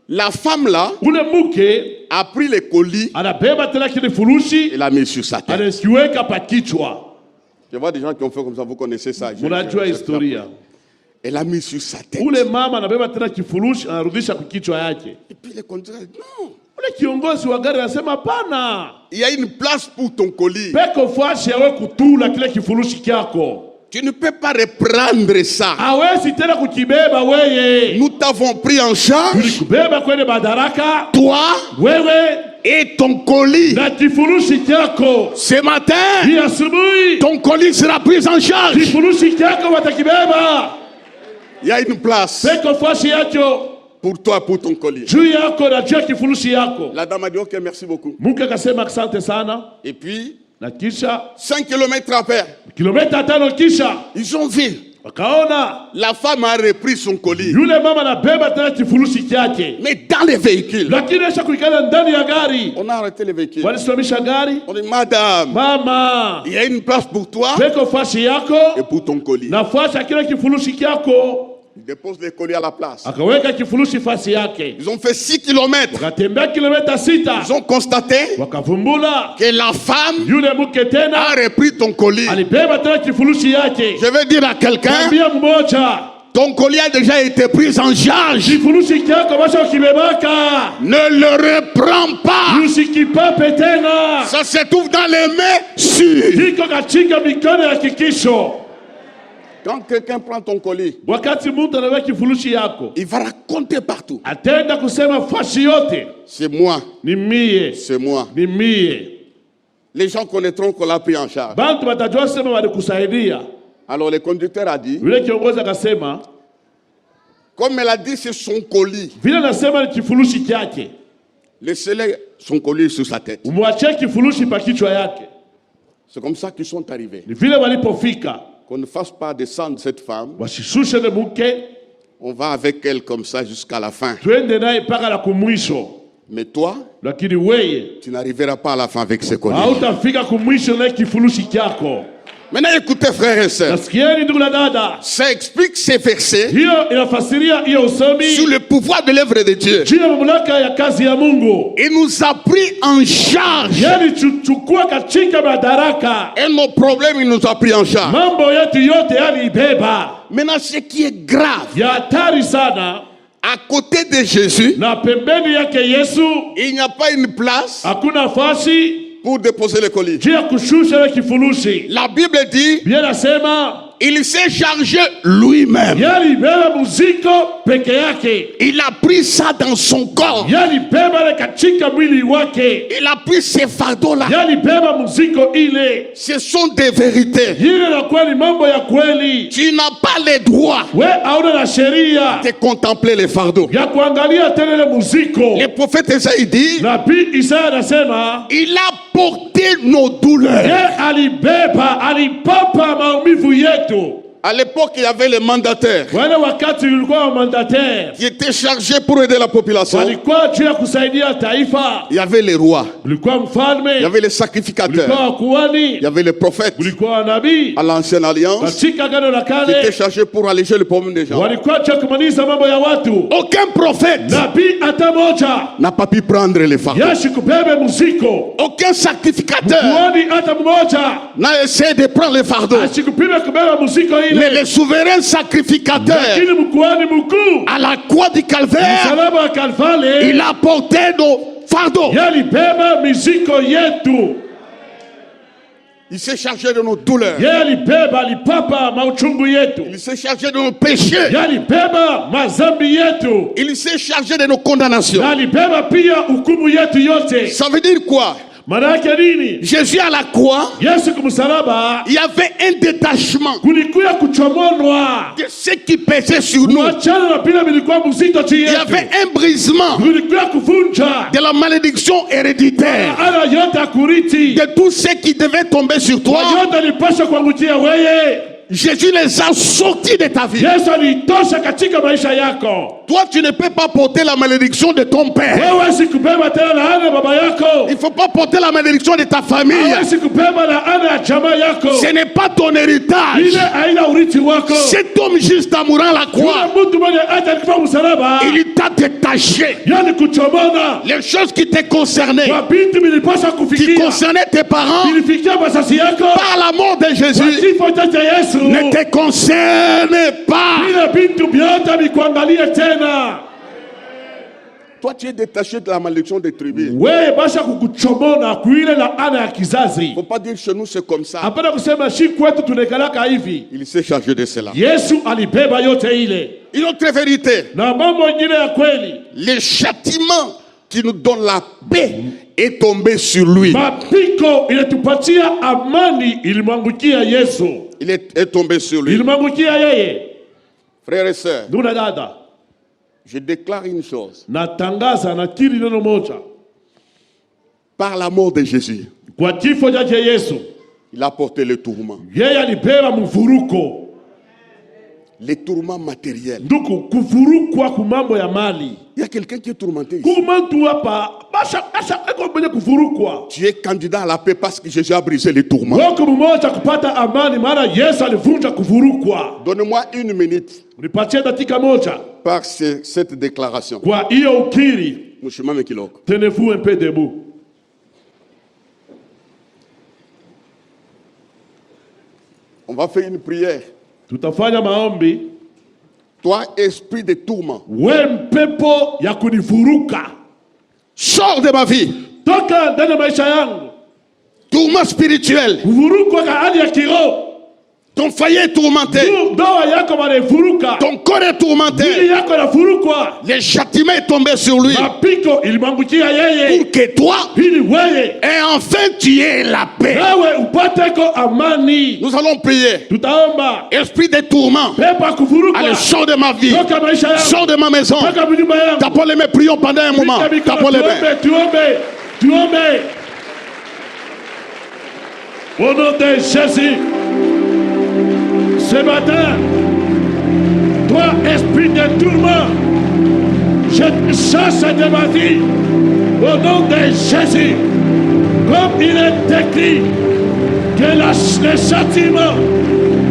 [SPEAKER 1] La femme là
[SPEAKER 3] Ule mke
[SPEAKER 1] a pris les colis
[SPEAKER 3] anabeba tena kile furushi,
[SPEAKER 1] et l'a mis sur sa tête.
[SPEAKER 3] anakiweka pa kichwa.
[SPEAKER 1] Je vois des gens qui ont fait comme ça, vous connaissez ça.
[SPEAKER 3] Mnajua historia.
[SPEAKER 1] Elle a mis sur sa tête.
[SPEAKER 3] Ule mama anabeba tena kifurushi, anarudisha kwa kichwa yake.
[SPEAKER 1] Et puis les conducteurs disent non.
[SPEAKER 3] Ule kiongozi wa gari anasema pana.
[SPEAKER 1] Il y a une place pour ton colis.
[SPEAKER 3] Peko fashi yawe kutula kile kifurushi kyako.
[SPEAKER 1] Tu ne peux pas reprendre ça.
[SPEAKER 3] Hawezi tena kukibeba weye.
[SPEAKER 1] Nous t'avons pris en charge,
[SPEAKER 3] Tulikubeba kwenye madaraka.
[SPEAKER 1] toi
[SPEAKER 3] Wewe
[SPEAKER 1] et ton colis.
[SPEAKER 3] na kifurushi kyako.
[SPEAKER 1] Ce matin,
[SPEAKER 3] Hii asubuhi
[SPEAKER 1] ton colis sera pris en charge.
[SPEAKER 3] kifurushi kyako watakibeba.
[SPEAKER 1] Il y a une place
[SPEAKER 3] Peko fashi yako
[SPEAKER 1] pour toi, pour ton colis.
[SPEAKER 3] juu yako na juu ya kifurushi yako.
[SPEAKER 1] La dame a dit ok, merci beaucoup.
[SPEAKER 3] Mke akasema asante sana.
[SPEAKER 1] Et puis,
[SPEAKER 3] Na kisha
[SPEAKER 1] 5 kilomètres après,
[SPEAKER 3] kilomita 5 kisha
[SPEAKER 1] ils ont vu
[SPEAKER 3] Wakaona
[SPEAKER 1] la femme a repris son colis.
[SPEAKER 3] yule mama anabeba tena kifurushi chake.
[SPEAKER 1] Mais dans les véhicules,
[SPEAKER 3] Lakini acha kuikana ndani ya gari.
[SPEAKER 1] on a arrêté les véhicules.
[SPEAKER 3] Walisimamisha gari.
[SPEAKER 1] On dit, madame,
[SPEAKER 3] Mama,
[SPEAKER 1] il y a une place pour toi
[SPEAKER 3] peko fashi yako
[SPEAKER 1] et pour ton colis.
[SPEAKER 3] na fashi ya kile kifurushi kyako.
[SPEAKER 1] Ils déposent les colis à la place.
[SPEAKER 3] Akaweka kifurushi fasi yake.
[SPEAKER 1] Ils ont fait 6 kilomètres.
[SPEAKER 3] Wakatembea kilomita 6.
[SPEAKER 1] Ils ont constaté
[SPEAKER 3] Wakavumbula
[SPEAKER 1] que la femme
[SPEAKER 3] yule mke
[SPEAKER 1] a
[SPEAKER 3] tena
[SPEAKER 1] repris ton colis.
[SPEAKER 3] alibeba tena kifurushi yake.
[SPEAKER 1] Je veux dire à quelqu'un,
[SPEAKER 3] Ambia mmoja,
[SPEAKER 1] ton colis a déjà été pris en charge.
[SPEAKER 3] kifurushi kyako basha ukibebaka.
[SPEAKER 1] Ne le reprends pas.
[SPEAKER 3] Usikipape tena.
[SPEAKER 1] Ça se trouve dans les mains sûres.
[SPEAKER 3] Kiko katika mikono ya kikisho.
[SPEAKER 1] Quand quelqu'un prend ton colis,
[SPEAKER 3] Wakati mtu anaweka kifurushi yako,
[SPEAKER 1] il va raconter partout.
[SPEAKER 3] atenda kusema fashi yote
[SPEAKER 1] C'est moi,
[SPEAKER 3] ni mie,
[SPEAKER 1] c'est moi.
[SPEAKER 3] ni mie.
[SPEAKER 1] Les gens connaîtront qu'on l'a pris en charge.
[SPEAKER 3] Bantu watajua sema walikusaidia.
[SPEAKER 1] Alors le conducteur a dit,
[SPEAKER 3] Yule kiongozi akasema,
[SPEAKER 1] comme elle a dit c'est son colis,
[SPEAKER 3] vile nasema ni kifurushi kyake,
[SPEAKER 1] laissez-le son colis sur sa tête.
[SPEAKER 3] umwachie kifurushi pa kichwa yake.
[SPEAKER 1] C'est comme ça qu'ils sont arrivés.
[SPEAKER 3] Ni vile walipofika,
[SPEAKER 1] Qu'on ne fasse pas descendre cette femme.
[SPEAKER 3] wasishushe ne mke,
[SPEAKER 1] On va avec elle comme ça jusqu'à la fin.
[SPEAKER 3] twende naye mpaka la kumwisho.
[SPEAKER 1] Mais toi,
[SPEAKER 3] Lakini weye
[SPEAKER 1] tu n'arriveras pas à la fin avec ce colis.
[SPEAKER 3] hautafika kumwisho na kifurushi kyako.
[SPEAKER 1] Maintenant écoutez frères et sœurs.
[SPEAKER 3] Nasikieni ndugu na dada,
[SPEAKER 1] Ça explique ces versets
[SPEAKER 3] hiyo inafasiria hiyo usomi
[SPEAKER 1] sur le pouvoir de l'œuvre de Dieu.
[SPEAKER 3] juu ya mamlaka ya kazi ya Mungu.
[SPEAKER 1] Il nous a pris en charge.
[SPEAKER 3] Yani chukua katika madaraka
[SPEAKER 1] Et nos problèmes, il nous a pris en charge.
[SPEAKER 3] mambo yetu yote, yani ibeba.
[SPEAKER 1] Maintenant, ce qui est grave,
[SPEAKER 3] Ya hatari sana,
[SPEAKER 1] à côté de Jésus,
[SPEAKER 3] na pembeni yake Yesu
[SPEAKER 1] il n'y a pas une place
[SPEAKER 3] hakuna nafasi
[SPEAKER 1] pour déposer le colis.
[SPEAKER 3] juu ya kushusha ile kifurushi.
[SPEAKER 1] La Bible dit,
[SPEAKER 3] Biblia nasema
[SPEAKER 1] il s'est chargé lui-même.
[SPEAKER 3] yani beba muziko peke yake,
[SPEAKER 1] Il a pris ça dans son corps.
[SPEAKER 3] yani beba ile katika mwili wake,
[SPEAKER 1] Il a pris ces fardeaux-là.
[SPEAKER 3] yani beba muziko ile.
[SPEAKER 1] Ce sont des vérités.
[SPEAKER 3] Hili na kweli, mambo ya kweli.
[SPEAKER 1] Tu n'as pas le droit
[SPEAKER 3] We hauna na sheria
[SPEAKER 1] de contempler les fardeaux.
[SPEAKER 3] ya kuangalia tena ile muziko.
[SPEAKER 1] Le prophète Isaïe dit,
[SPEAKER 3] Nabii Isaya anasema
[SPEAKER 1] il a porté nos douleurs.
[SPEAKER 3] ye alibeba, alipapa maumivu yetu.
[SPEAKER 1] À l'époque, il y avait les mandataires
[SPEAKER 3] Wale wakati ulikuwa wa mandataire
[SPEAKER 1] qui étaient chargés pour aider la population.
[SPEAKER 3] walikuwa juu ya kusaidia taifa.
[SPEAKER 1] Il y avait les rois,
[SPEAKER 3] Ulikuwa
[SPEAKER 1] il y
[SPEAKER 3] mfalme,
[SPEAKER 1] avait les
[SPEAKER 3] ulikuwa
[SPEAKER 1] sacrificateurs, il
[SPEAKER 3] wakuhani,
[SPEAKER 1] y avait les prophètes
[SPEAKER 3] ulikuwa nabii.
[SPEAKER 1] à l'ancienne alliance
[SPEAKER 3] Katika agano la
[SPEAKER 1] qui étaient
[SPEAKER 3] kale
[SPEAKER 1] chargés pour alléger le problème des gens.
[SPEAKER 3] walikuwa juu ya kumaliza mambo ya watu.
[SPEAKER 1] Aucun prophète
[SPEAKER 3] Nabii hata moja
[SPEAKER 1] n'a pas pu prendre les fardeaux.
[SPEAKER 3] yeshi kubebe muziko.
[SPEAKER 1] Aucun sacrificateur
[SPEAKER 3] Kuhani hata mmoja
[SPEAKER 1] n'a essayé de prendre les fardeaux.
[SPEAKER 3] asikupime kubeba muziko
[SPEAKER 1] Mais
[SPEAKER 3] ile.
[SPEAKER 1] le souverain sacrificateur
[SPEAKER 3] Lakini mkuhani mkuu
[SPEAKER 1] à la croix du calvaire,
[SPEAKER 3] msalaba wa Kalvari
[SPEAKER 1] il a porté nos fardeaux.
[SPEAKER 3] yalibeba miziko yetu.
[SPEAKER 1] Il s'est chargé de nos douleurs.
[SPEAKER 3] Yalibeba, alipapa mauchungu yetu.
[SPEAKER 1] Il s'est chargé de nos péchés.
[SPEAKER 3] Yalibeba mazambi yetu.
[SPEAKER 1] Il s'est chargé de nos condamnations.
[SPEAKER 3] Yalibeba pia hukumu yetu yote.
[SPEAKER 1] Ça veut dire quoi?
[SPEAKER 3] Maana yake nini?
[SPEAKER 1] Jésus à la croix,
[SPEAKER 3] Yesu kumsalaba
[SPEAKER 1] il y avait un détachement
[SPEAKER 3] kulikuya kuchomonwa,
[SPEAKER 1] de ce qui pesait sur nous.
[SPEAKER 3] kuachana na vile vilikuwa mzito juu
[SPEAKER 1] Il y
[SPEAKER 3] yetu.
[SPEAKER 1] avait un brisement
[SPEAKER 3] Kulikuya kuvunja
[SPEAKER 1] de la malédiction héréditaire,
[SPEAKER 3] ana yote ya kuriti,
[SPEAKER 1] de tout ce qui devait tomber sur toi.
[SPEAKER 3] yote alipasha kuangukia weye.
[SPEAKER 1] Jésus les a sortis de ta vie.
[SPEAKER 3] Yesu alitosha katika maisha yako.
[SPEAKER 1] Toi, tu ne peux pas porter la malédiction de ton père.
[SPEAKER 3] Wewe sikubeba tena laana ya baba yako.
[SPEAKER 1] Il ne faut pas porter la malédiction de ta famille.
[SPEAKER 3] Wewe sikubeba laana ya jamaa yako.
[SPEAKER 1] Ce n'est pas ton héritage.
[SPEAKER 3] Ile haina urithi wako.
[SPEAKER 1] Cet homme juste en mourant à la croix,
[SPEAKER 3] Yule mtu mwenye hata alikufa msalaba,
[SPEAKER 1] il t'a détaché.
[SPEAKER 3] yani kuchomona
[SPEAKER 1] Les choses qui te concernaient,
[SPEAKER 3] kwa binti vilipaswa
[SPEAKER 1] qui
[SPEAKER 3] kufikia,
[SPEAKER 1] concernaient tes parents,
[SPEAKER 3] vilifikia masasi yako.
[SPEAKER 1] par la mort de
[SPEAKER 3] Kwa
[SPEAKER 1] Jésus,
[SPEAKER 3] kifo cha Yesu
[SPEAKER 1] ne te concernent pas.
[SPEAKER 3] vile bintu vyote vikuangalie tena.
[SPEAKER 1] Toi, tu es détaché de la malédiction des tribus.
[SPEAKER 3] Wewe basha kukuchomona kuile laana ya
[SPEAKER 1] Il
[SPEAKER 3] kizazi.
[SPEAKER 1] ne faut pas dire chez nous c'est comme ça.
[SPEAKER 3] Hapana kusema shi kwetu tunekalaka hivi.
[SPEAKER 1] Il s'est chargé de cela.
[SPEAKER 3] Yesu alibeba yote ile.
[SPEAKER 1] Une autre vérité,
[SPEAKER 3] Na mambo ingine ya kweli,
[SPEAKER 1] le châtiment qui nous donne la paix est tombé sur lui.
[SPEAKER 3] mapiko ilitupatia amani ilimwangukia Yesu.
[SPEAKER 1] Il est tombé sur lui.
[SPEAKER 3] Ilimwangukia yeye.
[SPEAKER 1] Frères et sœurs,
[SPEAKER 3] Ndugu na dada,
[SPEAKER 1] je déclare une chose.
[SPEAKER 3] natangaza nakiri neno moja.
[SPEAKER 1] Par la mort de Jésus,
[SPEAKER 3] Kwa kifo chake Yesu,
[SPEAKER 1] il a porté le tourment.
[SPEAKER 3] yeye alibeba mvuruko.
[SPEAKER 1] les tourments matériels.
[SPEAKER 3] nduku kuvurukwa ku mambo ya mali.
[SPEAKER 1] Il y a quelqu'un qui est tourmenté ici.
[SPEAKER 3] Kuma mtu hapa basha eko mwenye kuvurukwa.
[SPEAKER 1] Tu es candidat à la paix parce que Jésus a brisé les tourments.
[SPEAKER 3] Wako mmoja kupata amani maana Yesu alivunja kuvurukwa.
[SPEAKER 1] Donnez-moi 1 minute
[SPEAKER 3] Unipatie dakika moja
[SPEAKER 1] par cette déclaration.
[SPEAKER 3] kwa hiyo ukiri.
[SPEAKER 1] Mshimame kiloko.
[SPEAKER 3] Tenez-vous un peu debout.
[SPEAKER 1] On va faire une prière.
[SPEAKER 3] Tutafanya maombi.
[SPEAKER 1] Toi, esprit de tourment,
[SPEAKER 3] We mpepo ya kunivuruka,
[SPEAKER 1] sors de ma vie.
[SPEAKER 3] toka ndani ya maisha yangu.
[SPEAKER 1] Tourment spirituel.
[SPEAKER 3] Kuvurukwa kwa hali ya kiroho.
[SPEAKER 1] Ton foyer est tourmenté.
[SPEAKER 3] Ndoa yako manevuruka.
[SPEAKER 1] Ton corps est
[SPEAKER 3] Mwili
[SPEAKER 1] tourmenté.
[SPEAKER 3] yako inavurukwa.
[SPEAKER 1] Le châtiment est tombé sur lui.
[SPEAKER 3] Mapiko ilimwangukia yeye.
[SPEAKER 1] Pour que toi,
[SPEAKER 3] Ili wewe
[SPEAKER 1] et enfin tu aies la paix.
[SPEAKER 3] wewe upate ko amani.
[SPEAKER 1] Nous allons prier.
[SPEAKER 3] Tutaomba.
[SPEAKER 1] Esprit de tourment,
[SPEAKER 3] Pepo ya kuvurukwa.
[SPEAKER 1] allez, sors de ma vie.
[SPEAKER 3] Toka maisha yangu.
[SPEAKER 1] Sors de ma maison.
[SPEAKER 3] Toka nyumba yangu.
[SPEAKER 1] Tapons les mains, prions pendant un moment. Tapons les mains.
[SPEAKER 3] Tuombe. Au nom de Jésus, ce matin, toi, esprit de tourment, je te chasse de ma vie. Au nom de Jésus, comme il est écrit que le châtiment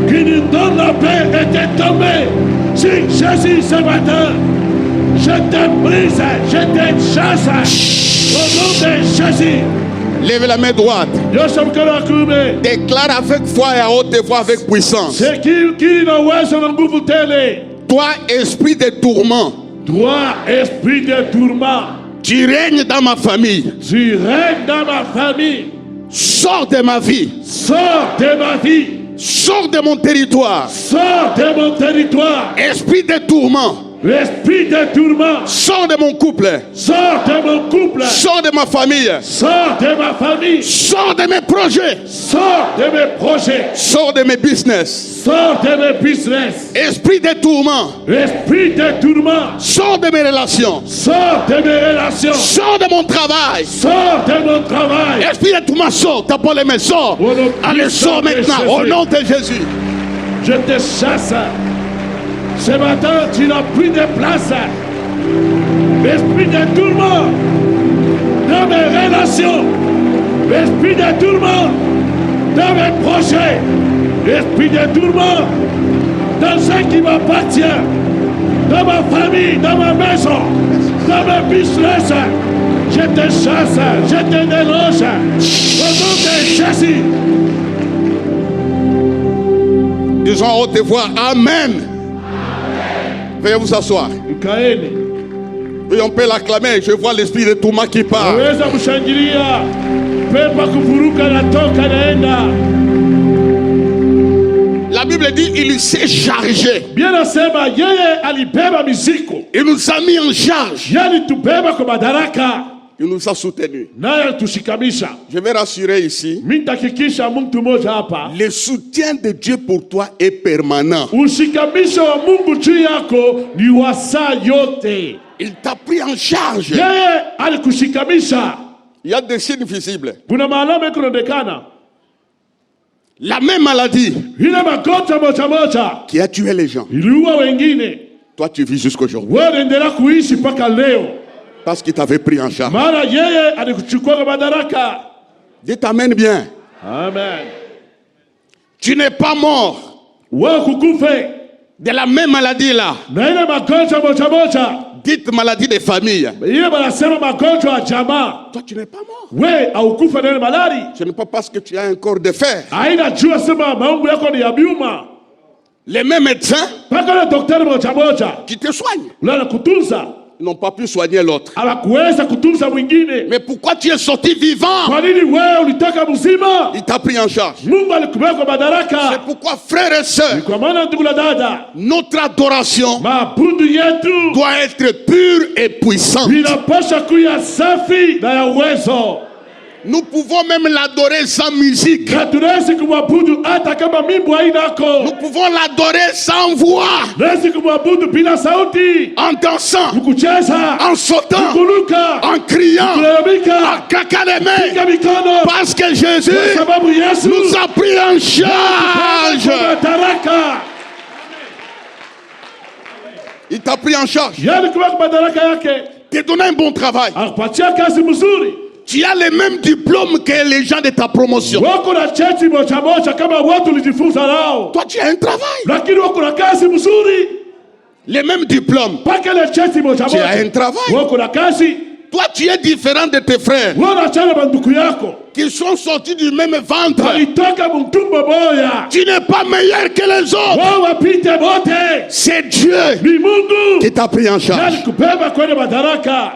[SPEAKER 3] qui nous donne la paix était tombé sur Jésus ce matin. Je te brise, je te chasse. Au nom de Jésus.
[SPEAKER 1] Lève la main droite.
[SPEAKER 3] Nyosha mkono wa kuume.
[SPEAKER 1] Déclare avec foi et à haute voix, avec puissance.
[SPEAKER 3] Kili na uwezo na nguvu tele.
[SPEAKER 1] Toi, esprit de tourment,
[SPEAKER 3] Toi, esprit de tourment,
[SPEAKER 1] tu règnes dans ma famille.
[SPEAKER 3] tu règnes dans ma famille.
[SPEAKER 1] Sors de ma vie.
[SPEAKER 3] Sors de ma vie.
[SPEAKER 1] Sors de mon territoire.
[SPEAKER 3] Sors de mon territoire.
[SPEAKER 1] Esprit de tourment,
[SPEAKER 3] Esprit de tourment.
[SPEAKER 1] sors de mon couple.
[SPEAKER 3] Sors de mon couple.
[SPEAKER 1] Sors de ma famille.
[SPEAKER 3] Sors de ma famille.
[SPEAKER 1] Sors de mes projets.
[SPEAKER 3] Sors de mes projets.
[SPEAKER 1] Sors de mes business.
[SPEAKER 3] Sors de mes business.
[SPEAKER 1] Esprit de tourment,
[SPEAKER 3] Esprit de tourment.
[SPEAKER 1] sors de mes relations.
[SPEAKER 3] Sors de mes relations.
[SPEAKER 1] Sors de mon travail.
[SPEAKER 3] Sors de mon travail.
[SPEAKER 1] Esprit de tourment, sors. Tapons les mains, sors.
[SPEAKER 3] Au nom
[SPEAKER 1] Allez,
[SPEAKER 3] puissant
[SPEAKER 1] sors
[SPEAKER 3] de
[SPEAKER 1] maintenant.
[SPEAKER 3] Jésus.
[SPEAKER 1] Au nom de Jésus.
[SPEAKER 3] Je te chasse. Ce matin, tu n'as plus de place. Esprit de tourment dans mes relations. Esprit de tourment dans mes projets. Esprit de tourment dans ce qui m'appartient. Dans ma famille, dans ma maison, dans mes business. Je te chasse, je te déloge. Au nom de Jésus.
[SPEAKER 1] Disons à haute voix, Amen. Veuillez vous asseoir.
[SPEAKER 3] Kaeni.
[SPEAKER 1] Et on peut l'acclamer. Je vois l'esprit de tourment qui part.
[SPEAKER 3] Waweza kushangilia. Pepo kuvuruka natoka naenda.
[SPEAKER 1] La Bible dit, il s'est chargé.
[SPEAKER 3] Bien nasema yeye alibeba mizigo.
[SPEAKER 1] Il nous a mis en charge.
[SPEAKER 3] Yani tubeba kwa madaraka.
[SPEAKER 1] Il nous a soutenus.
[SPEAKER 3] Naye tushikamisha.
[SPEAKER 1] Je vais rassurer ici.
[SPEAKER 3] Mimi nitahakikisha mtu mmoja hapa.
[SPEAKER 1] Le soutien de Dieu pour toi est permanent.
[SPEAKER 3] Ushikamisho wa Mungu juu yako ni wa saa yote.
[SPEAKER 1] Il t'a pris en charge.
[SPEAKER 3] Yeye alikushikamisha.
[SPEAKER 1] Il y a des signes visibles.
[SPEAKER 3] Kuna maalama ikunaonekana.
[SPEAKER 1] La même maladie
[SPEAKER 3] Ile magonjwa moja moja
[SPEAKER 1] qui a tué les gens.
[SPEAKER 3] iliua wengine.
[SPEAKER 1] Toi, tu vis jusqu'aujourd'hui.
[SPEAKER 3] Wewe unaendelea kuishi mpaka leo.
[SPEAKER 1] Parce qu'il t'avait pris en charge.
[SPEAKER 3] Mara yeye alikuchukua kwa madaraka.
[SPEAKER 1] Dites Amen bien.
[SPEAKER 3] Amen.
[SPEAKER 1] Tu n'es pas mort
[SPEAKER 3] Wewe kukufe
[SPEAKER 1] de la même maladie là.
[SPEAKER 3] na ile magonjwa moja moja.
[SPEAKER 1] Dites maladie de famille.
[SPEAKER 3] Ile wanasema magonjwa ya jamaa.
[SPEAKER 1] Toi, tu n'es pas mort.
[SPEAKER 3] Wewe haukufa na ile malari.
[SPEAKER 1] Ce n'est pas parce que tu as un corps de fer.
[SPEAKER 3] Haina jua sema maungu yako ni ya biuma.
[SPEAKER 1] Les mêmes médecins
[SPEAKER 3] Paka ile daktari moja moja.
[SPEAKER 1] qui te soignent,
[SPEAKER 3] Ule anakutunza.
[SPEAKER 1] ils n'ont pas pu soigner l'autre.
[SPEAKER 3] Hawakuweza kutunza mwingine.
[SPEAKER 1] Mais pourquoi tu es sorti vivant?
[SPEAKER 3] Kwa nini wewe ulitoka mzima?
[SPEAKER 1] Il t'a pris en charge.
[SPEAKER 3] Mungu alikubeba kwa
[SPEAKER 1] C'est
[SPEAKER 3] madaraka.
[SPEAKER 1] pourquoi, frères et sœurs,
[SPEAKER 3] Kwa maana ndugu na dada,
[SPEAKER 1] notre adoration
[SPEAKER 3] maabudu yetu
[SPEAKER 1] doit être pure et puissante.
[SPEAKER 3] inapaswa kuwa safi na ya uwezo.
[SPEAKER 1] Nous pouvons même l'adorer sans musique.
[SPEAKER 3] Na tunaweza kumwabudu hata kama mimbo hainako.
[SPEAKER 1] Nous pouvons l'adorer sans voix,
[SPEAKER 3] Tunaweza kumwabudu bila sauti.
[SPEAKER 1] en dansant,
[SPEAKER 3] Kukucheza,
[SPEAKER 1] en sautant,
[SPEAKER 3] kuluka,
[SPEAKER 1] en criant, en
[SPEAKER 3] kulalamika,
[SPEAKER 1] claquant les
[SPEAKER 3] piga
[SPEAKER 1] mains.
[SPEAKER 3] mikono.
[SPEAKER 1] Parce que Jésus
[SPEAKER 3] Kwa sababu Yesu
[SPEAKER 1] nous a pris en charge.
[SPEAKER 3] kwa madaraka.
[SPEAKER 1] Il t'a pris en charge.
[SPEAKER 3] Yeye alikuweka madaraka yake.
[SPEAKER 1] T'es donné un bon travail.
[SPEAKER 3] Akupatia kazi mzuri.
[SPEAKER 1] Tu as les mêmes diplômes que les gens de ta promotion.
[SPEAKER 3] Wako na cheti moja moja kama watu ulijifunza nao.
[SPEAKER 1] Toi, tu as un travail.
[SPEAKER 3] Lakini wako na kazi mzuri.
[SPEAKER 1] Les mêmes diplômes.
[SPEAKER 3] Paka le cheti moja moja.
[SPEAKER 1] Tu as un travail.
[SPEAKER 3] Wako na kazi.
[SPEAKER 1] Toi, tu es différent de tes frères
[SPEAKER 3] Wanachana banduku yako.
[SPEAKER 1] qui sont sortis du même ventre.
[SPEAKER 3] Walitoka mtumbo moja.
[SPEAKER 1] Tu n'es pas meilleur que les autres.
[SPEAKER 3] Wao wapite wote.
[SPEAKER 1] C'est Dieu
[SPEAKER 3] Ni Mungu.
[SPEAKER 1] qui t'a pris en charge.
[SPEAKER 3] Nani kubeba kwenye madaraka.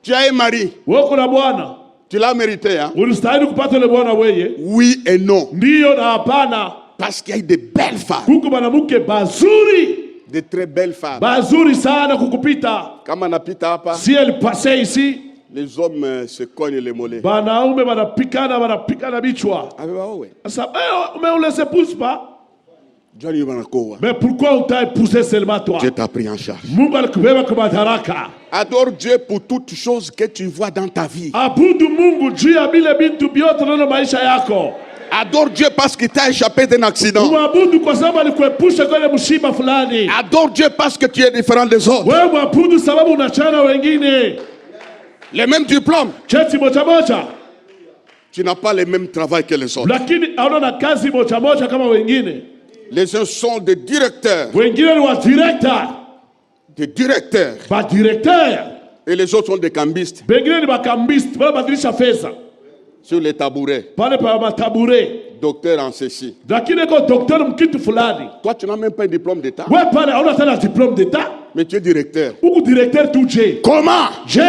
[SPEAKER 1] Tu as un mari.
[SPEAKER 3] Wako na bwana.
[SPEAKER 1] Tu l'as mérité, hein?
[SPEAKER 3] Unastahili kupata ile bwana wewe.
[SPEAKER 1] Oui et non.
[SPEAKER 3] Ndiyo na hapana.
[SPEAKER 1] Parce qu'il y a de belles femmes.
[SPEAKER 3] Huku mwanamke bazuri.
[SPEAKER 1] De très belles femmes.
[SPEAKER 3] Bazuri sana kukupita.
[SPEAKER 1] Kama napita hapa,
[SPEAKER 3] Si elle passait ici,
[SPEAKER 1] les hommes se cognent les mollets.
[SPEAKER 3] banaume wanapikana bichwa.
[SPEAKER 1] Ah, bah, ouais.
[SPEAKER 3] Sasa mais on les épouse pas.
[SPEAKER 1] Johnny Manakoa.
[SPEAKER 3] Mais pourquoi on t'a épousé seulement toi?
[SPEAKER 1] Dieu t'a pris en charge.
[SPEAKER 3] Mungu alikubeba kwa madaraka.
[SPEAKER 1] Adore Dieu pour toutes choses que tu vois dans ta vie.
[SPEAKER 3] Abudu Mungu juu ya vile vitu vyote ndani maisha yako.
[SPEAKER 1] Adore Dieu parce qu'il t'a échappé d'un accident.
[SPEAKER 3] Mwabudu kwa sababu alikuepusha kwenye mshiba fulani.
[SPEAKER 1] Adore Dieu parce que tu es différent des autres.
[SPEAKER 3] Wewe mwabudu sababu unachana wengine.
[SPEAKER 1] Les mêmes diplômes.
[SPEAKER 3] Cheti moja moja.
[SPEAKER 1] Tu n'as pas le même travail que les autres.
[SPEAKER 3] Lakini hauna kazi moja moja kama wengine.
[SPEAKER 1] Les uns sont des directeurs.
[SPEAKER 3] Wengine ni wa director.
[SPEAKER 1] Des directeurs.
[SPEAKER 3] Ba directeur.
[SPEAKER 1] Et les autres sont des cambistes.
[SPEAKER 3] Wengine ni bakambist. Wanabadilisha fedha.
[SPEAKER 1] Sur les tabourets.
[SPEAKER 3] Pale pa matabure.
[SPEAKER 1] Docteur en ceci.
[SPEAKER 3] Lakini kwa daktari mkitu fulani.
[SPEAKER 1] Toi, tu n'as même pas un diplôme d'état.
[SPEAKER 3] Wewe pale hauna tena diplôme d'état.
[SPEAKER 1] Mais tu es directeur.
[SPEAKER 3] Huku directeur tu je.
[SPEAKER 1] Comment?
[SPEAKER 3] Je.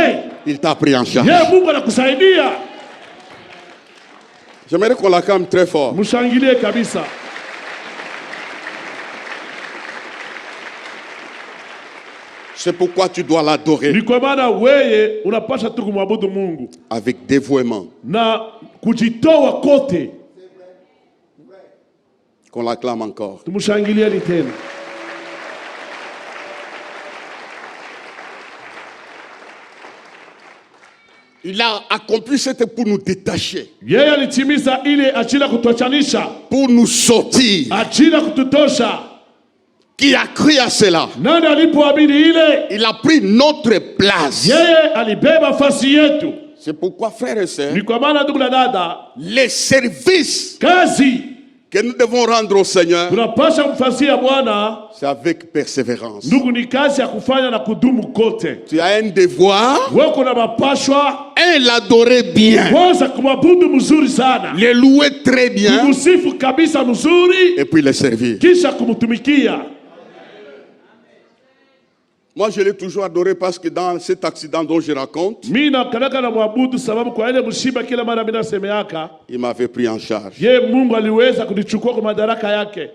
[SPEAKER 1] Il t'a pris en charge.
[SPEAKER 3] Yeye Mungu anakusaidia.
[SPEAKER 1] J'aimerais qu'on l'acclame très fort.
[SPEAKER 3] Mshangilie kabisa.
[SPEAKER 1] C'est pourquoi tu dois l'adorer
[SPEAKER 3] Ni kwa maana wewe unapasha tu kumwabudu Mungu
[SPEAKER 1] avec dévouement.
[SPEAKER 3] na kujitoa kote.
[SPEAKER 1] Qu'on l'acclame encore.
[SPEAKER 3] Tumshangilieni tena.
[SPEAKER 1] Il a accompli cette pour nous détacher,
[SPEAKER 3] Yeye alitimiza ile ajili ya kutuachanisha,
[SPEAKER 1] pour nous sortir.
[SPEAKER 3] ajili ya kututosha.
[SPEAKER 1] Qui a cru à cela?
[SPEAKER 3] Nani alipoamini ile?
[SPEAKER 1] Il a pris notre place.
[SPEAKER 3] Yeye alibeba nafasi yetu.
[SPEAKER 1] C'est pourquoi, frères et sœurs,
[SPEAKER 3] Ni kwa maana ndugu na dada,
[SPEAKER 1] les services
[SPEAKER 3] kazi
[SPEAKER 1] que nous devons rendre au Seigneur,
[SPEAKER 3] tunapasha kumfanyia Bwana,
[SPEAKER 1] c'est avec persévérance.
[SPEAKER 3] ndugu, ni kazi ya kufanya na kudumu kote.
[SPEAKER 1] Tu as un devoir,
[SPEAKER 3] Wewe kuna mapashwa
[SPEAKER 1] l'adorer bien,
[SPEAKER 3] kwanza kumwabudu mzuri sana,
[SPEAKER 1] le louer très bien,
[SPEAKER 3] kumsifu kabisa mzuri,
[SPEAKER 1] et puis le servir.
[SPEAKER 3] kisha kumtumikia.
[SPEAKER 1] Moi, je l'ai toujours adoré parce que dans cet accident dont je raconte,
[SPEAKER 3] Mimi nakanaka na mwabudu sababu kwa ile mshiba kila mara mimi nasemeaka,
[SPEAKER 1] il m'avait pris en charge.
[SPEAKER 3] ye Mungu aliweza kunichukua kwa madaraka yake.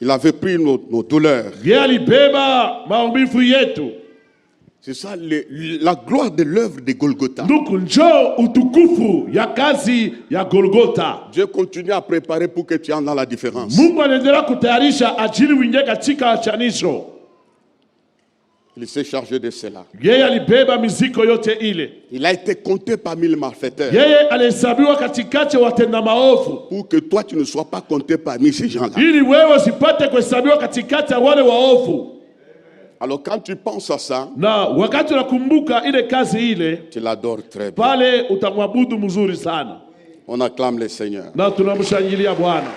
[SPEAKER 1] Il avait pris nos douleurs.
[SPEAKER 3] Ye alibeba maumivu yetu.
[SPEAKER 1] C'est ça la gloire de l'œuvre de Golgotha.
[SPEAKER 3] Ndugu, njoo utukufu ya kazi ya Golgotha.
[SPEAKER 1] Dieu continue à préparer pour que tu entres dans la différence.
[SPEAKER 3] Mungu anaendelea kutayarisha ajili uingie katika achanisho.
[SPEAKER 1] Il s'est chargé de cela.
[SPEAKER 3] Yeye alibeba miziko yote ile.
[SPEAKER 1] Il a été compté parmi les malfaiteurs.
[SPEAKER 3] Yeye alihesabiwa katikati ya watenda maovu,
[SPEAKER 1] Pour que toi, tu ne sois pas compté parmi ces gens-là.
[SPEAKER 3] ili wewe usipate kuhesabiwa katikati ya wale waovu.
[SPEAKER 1] Alors quand tu penses à ça,
[SPEAKER 3] Na wakati unakumbuka ile kazi ile,
[SPEAKER 1] tu l'adores très bien.
[SPEAKER 3] pale utamwabudu mzuri sana.
[SPEAKER 1] On acclame le Seigneur.
[SPEAKER 3] Na tunamshangilia Bwana.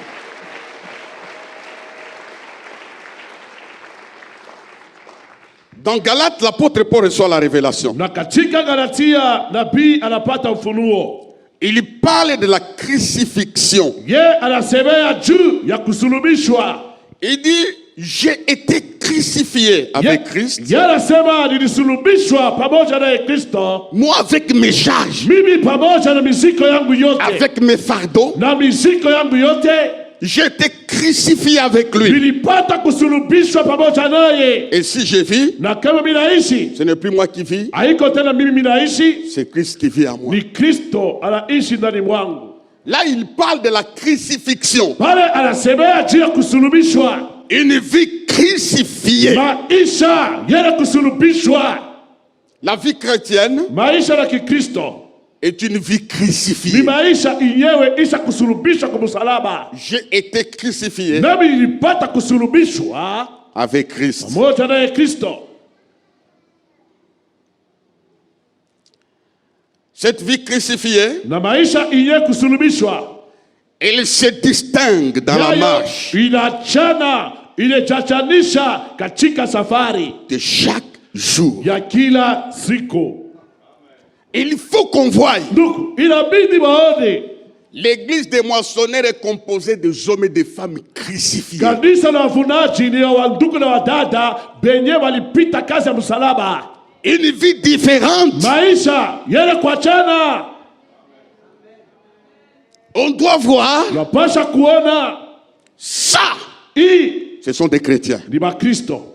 [SPEAKER 1] Dans Galates, l'apôtre Paul reçoit la révélation.
[SPEAKER 3] Na katika Galatia nabii anapata ufunuo.
[SPEAKER 1] Il parle de la crucifixion.
[SPEAKER 3] Ye anasemea juu ya kusulubishwa.
[SPEAKER 1] Il dit, j'ai été crucifié avec Christ.
[SPEAKER 3] Ye anasema nilisulubishwa pamoja na Kristo.
[SPEAKER 1] Moi avec mes charges,
[SPEAKER 3] Mimi pamoja na miziko yangu yote.
[SPEAKER 1] avec mes fardeaux,
[SPEAKER 3] Na miziko yangu yote.
[SPEAKER 1] j'ai été crucifié avec lui.
[SPEAKER 3] Nilipata kusulubishwa pamoja naye.
[SPEAKER 1] Et si je vis,
[SPEAKER 3] Na kama mimi naishi,
[SPEAKER 1] ce n'est plus moi qui vis,
[SPEAKER 3] haiko tena mimi naishi,
[SPEAKER 1] c'est Christ qui vit en moi.
[SPEAKER 3] ni Kristo anaishi ndani mwangu.
[SPEAKER 1] Là, il parle de la crucifixion.
[SPEAKER 3] Pale anasemea juu ya kusulubishwa.
[SPEAKER 1] Une vie crucifiée.
[SPEAKER 3] Maisha yana kusulubishwa.
[SPEAKER 1] La vie chrétienne,
[SPEAKER 3] Maisha ya Kikristo
[SPEAKER 1] est une vie
[SPEAKER 3] Ni
[SPEAKER 1] crucifiée.
[SPEAKER 3] maisha yenyewe isha kusulubishwa kwa msalaba.
[SPEAKER 1] J'ai été crucifié
[SPEAKER 3] Nami nilipata kusulubishwa
[SPEAKER 1] avec Christ.
[SPEAKER 3] pamoja naye Kristo.
[SPEAKER 1] Cette vie crucifiée,
[SPEAKER 3] Na maisha yenyewe kusulubishwa,
[SPEAKER 1] elle se distingue dans la
[SPEAKER 3] nayo
[SPEAKER 1] marche
[SPEAKER 3] inachana, inachachanisha katika safari
[SPEAKER 1] de chaque jour.
[SPEAKER 3] ya kila siku.
[SPEAKER 1] Il faut qu'on voie.
[SPEAKER 3] Ndugu, inabidi waone
[SPEAKER 1] L'église des moissonneurs est composée des hommes et des femmes crucifiés.
[SPEAKER 3] kanisa la wavunaji ni wa ndugu na wadada benye walipita kazi ya msalaba.
[SPEAKER 1] Une vie différente.
[SPEAKER 3] Maisha yale kuachana,
[SPEAKER 1] On doit voir
[SPEAKER 3] tunapasha kuona
[SPEAKER 1] ça.
[SPEAKER 3] hii
[SPEAKER 1] Ce sont des chrétiens.
[SPEAKER 3] ni Bakristo.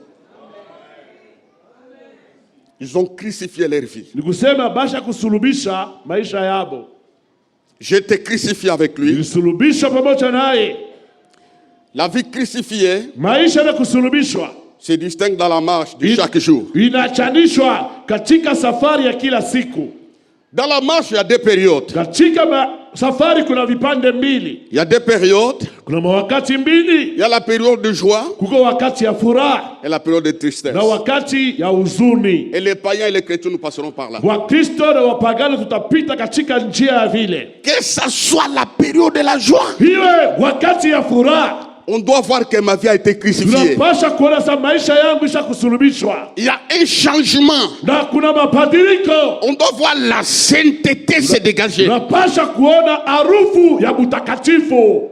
[SPEAKER 1] Ils ont crucifié leur vie.
[SPEAKER 3] Ni kusema basha kusulubisha maisha yabo.
[SPEAKER 1] J'ai été crucifié avec lui.
[SPEAKER 3] Ilisulubishwa pamoja naye.
[SPEAKER 1] La vie crucifiée
[SPEAKER 3] Maisha ya kusulubishwa
[SPEAKER 1] se distingue dans la marche de chaque jour.
[SPEAKER 3] inachanishwa katika safari ya kila siku.
[SPEAKER 1] Dans la marche, il y a deux périodes.
[SPEAKER 3] Katika safari kuna vipande mbili.
[SPEAKER 1] Il y a deux périodes.
[SPEAKER 3] Kuna wakati mbili.
[SPEAKER 1] Il y a la période de joie
[SPEAKER 3] Kuko wakati ya furaha
[SPEAKER 1] et la période de tristesse.
[SPEAKER 3] na wakati ya huzuni.
[SPEAKER 1] Et les païens et les chrétiens, nous passerons par là.
[SPEAKER 3] Wakristo na wapagani tutapita katika njia ya vile.
[SPEAKER 1] Que ça soit la période de la joie,
[SPEAKER 3] Iwe wakati ya furaha,
[SPEAKER 1] on doit voir que ma vie a été crucifiée.
[SPEAKER 3] tunapasha kuona sa maisha yangu isha kusulubishwa.
[SPEAKER 1] Il y a un changement.
[SPEAKER 3] Na kuna mabadiliko.
[SPEAKER 1] On doit voir la sainteté se dégager.
[SPEAKER 3] Tunapasha kuona harufu ya utakatifu.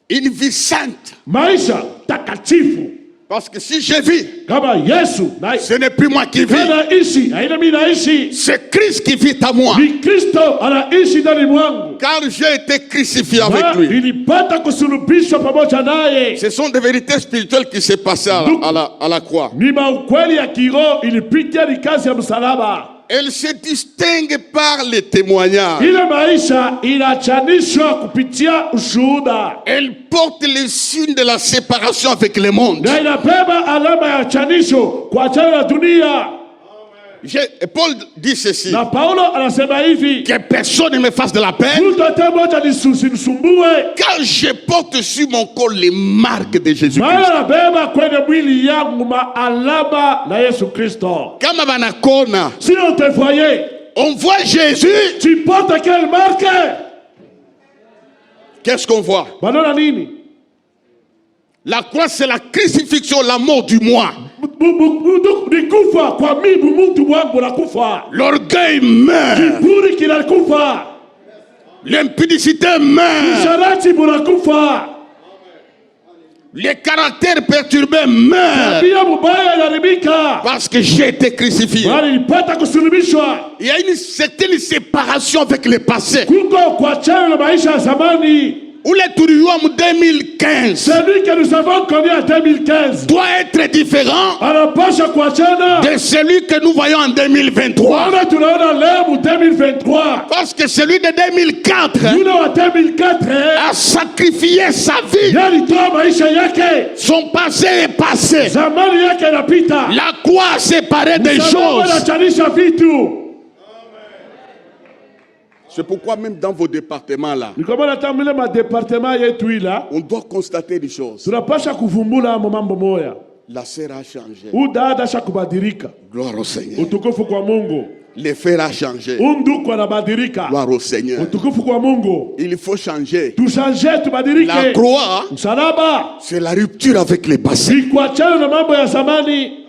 [SPEAKER 1] Une vie sainte.
[SPEAKER 3] Maisha takatifu.
[SPEAKER 1] Parce que si je vis,
[SPEAKER 3] Kama Yesu na
[SPEAKER 1] ce n'est plus moi qui vis.
[SPEAKER 3] anaishi, haina mimi naishi.
[SPEAKER 1] C'est Christ qui vit à moi.
[SPEAKER 3] Ni Kristo anaishi ndani mwangu.
[SPEAKER 1] Car j'ai été crucifié avec
[SPEAKER 3] Na
[SPEAKER 1] lui.
[SPEAKER 3] nilipata kusulubishwa pamoja naye.
[SPEAKER 1] Ce sont des vérités spirituelles qui se passaient à la croix.
[SPEAKER 3] Ni maukweli ya kiroho ilipitia ni kazi ya msalaba.
[SPEAKER 1] Elle se distingue par les témoignages.
[SPEAKER 3] Ile maisha inachanishwa kupitia ushuhuda.
[SPEAKER 1] Elle porte les signes de la séparation avec le monde.
[SPEAKER 3] Na inabeba alama ya chanisho kwa achana na dunia.
[SPEAKER 1] Paul dit ceci.
[SPEAKER 3] Na Paulo anasema hivi,
[SPEAKER 1] Que personne ne me fasse de la peine.
[SPEAKER 3] mtu hata mmoja nisinisumbue.
[SPEAKER 1] Car je porte sur mon corps les marques de Jésus-Christ.
[SPEAKER 3] Maana nabeba kwenye mwili yangu maalama na Yesu Kristo.
[SPEAKER 1] Kama banakona,
[SPEAKER 3] Si on te voyait,
[SPEAKER 1] on voit Jésus.
[SPEAKER 3] tu portes quelle marque?
[SPEAKER 1] Qu'est-ce qu'on voit?
[SPEAKER 3] Banona nini?
[SPEAKER 1] La croix, c'est la crucifixion, la mort du moi.
[SPEAKER 3] Ni kufa kwa mimi, mtu wangu na kufa.
[SPEAKER 1] L'orgueil meurt.
[SPEAKER 3] Kiburi kinakufa.
[SPEAKER 1] L'impudicité meurt.
[SPEAKER 3] Sharati munakufa.
[SPEAKER 1] Les caractères perturbés meurent.
[SPEAKER 3] Tabia mubaya inaribika.
[SPEAKER 1] Parce que j'ai été crucifié.
[SPEAKER 3] Bali nilipata kusulubishwa.
[SPEAKER 1] Il y a une certaine séparation avec le passé.
[SPEAKER 3] Kuko kuachana na maisha ya zamani.
[SPEAKER 1] Où les Touriouam 2015
[SPEAKER 3] Celui que nous avons connu en 2015
[SPEAKER 1] doit être différent
[SPEAKER 3] anapasha kuachana
[SPEAKER 1] de celui que nous voyons en 2023.
[SPEAKER 3] wana tunaona leo 2023.
[SPEAKER 1] Parce que celui de 2004
[SPEAKER 3] Yule wa 2004
[SPEAKER 1] a sacrifié sa vie.
[SPEAKER 3] yalitoa maisha yake.
[SPEAKER 1] Son passé est passé.
[SPEAKER 3] Zamani yake inapita.
[SPEAKER 1] La croix a séparé des
[SPEAKER 3] Sababu
[SPEAKER 1] choses.
[SPEAKER 3] anachanisha vitu.
[SPEAKER 1] C'est pourquoi même dans vos départements là,
[SPEAKER 3] Ni kama natambile ma departement yetu ila
[SPEAKER 1] on doit constater des choses.
[SPEAKER 3] tunapasha kuvumbula mambo moya.
[SPEAKER 1] La sœur a changé.
[SPEAKER 3] Udada asha kubadilika.
[SPEAKER 1] Gloire au Seigneur.
[SPEAKER 3] Utukufu kwa Mungu.
[SPEAKER 1] Les frères a changé.
[SPEAKER 3] Unduku anabadilika.
[SPEAKER 1] Gloire au Seigneur.
[SPEAKER 3] Utukufu kwa Mungu.
[SPEAKER 1] Il faut changer.
[SPEAKER 3] Tushanje tubadilike.
[SPEAKER 1] La croix,
[SPEAKER 3] Msalaba
[SPEAKER 1] c'est la rupture avec les passés.
[SPEAKER 3] ni kuachana na mambo ya zamani.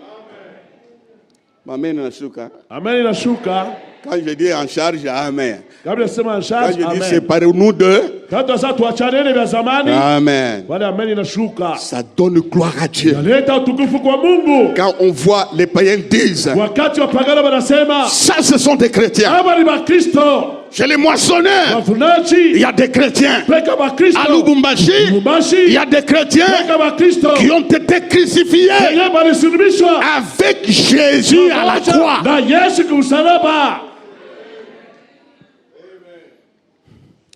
[SPEAKER 1] Amen. Nashuka.
[SPEAKER 3] Amen inashuka.
[SPEAKER 1] Quand je dis en charge, amen.
[SPEAKER 3] Kabla sema en
[SPEAKER 1] Quand
[SPEAKER 3] charge,
[SPEAKER 1] je dis
[SPEAKER 3] amen.
[SPEAKER 1] séparez-nous d'eux,
[SPEAKER 3] Kata sasa tuachanene vya zamani.
[SPEAKER 1] amen.
[SPEAKER 3] Wale amen inashuka.
[SPEAKER 1] Ça donne gloire à Dieu.
[SPEAKER 3] Naleta utukufu kwa Mungu.
[SPEAKER 1] Quand on voit les païens disent,
[SPEAKER 3] Wakati wapagana wanasema
[SPEAKER 1] ça ce sont des chrétiens.
[SPEAKER 3] aba ni Bakristo.
[SPEAKER 1] Chez les moissonneurs, il
[SPEAKER 3] Wavunaji
[SPEAKER 1] y a des chrétiens.
[SPEAKER 3] peka Bakristo.
[SPEAKER 1] À Lubumbashi, il
[SPEAKER 3] Lubumbashi
[SPEAKER 1] y a des chrétiens
[SPEAKER 3] peka Bakristo.
[SPEAKER 1] qui ont été crucifiés
[SPEAKER 3] Yeye balisulubishwa
[SPEAKER 1] avec Jésus à la croix.
[SPEAKER 3] na Yesu kumsalaba.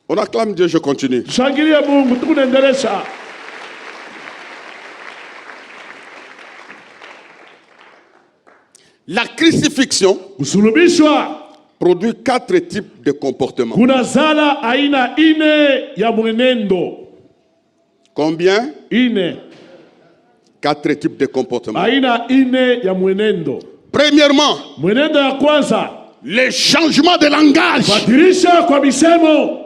[SPEAKER 1] On acclame Dieu, je continue.
[SPEAKER 3] Shangilia Mungu, tukunaendelesha.
[SPEAKER 1] La crucifixion
[SPEAKER 3] kusulubishwa
[SPEAKER 1] produit 4 types de comportements.
[SPEAKER 3] kunazala aina ine ya mwenendo.
[SPEAKER 1] Combien?
[SPEAKER 3] Ine.
[SPEAKER 1] 4 types de comportements.
[SPEAKER 3] Aina ine ya mwenendo.
[SPEAKER 1] Premièrement,
[SPEAKER 3] Mwenendo ya kwanza,
[SPEAKER 1] le changement de langage.
[SPEAKER 3] badilisha kwa misemo.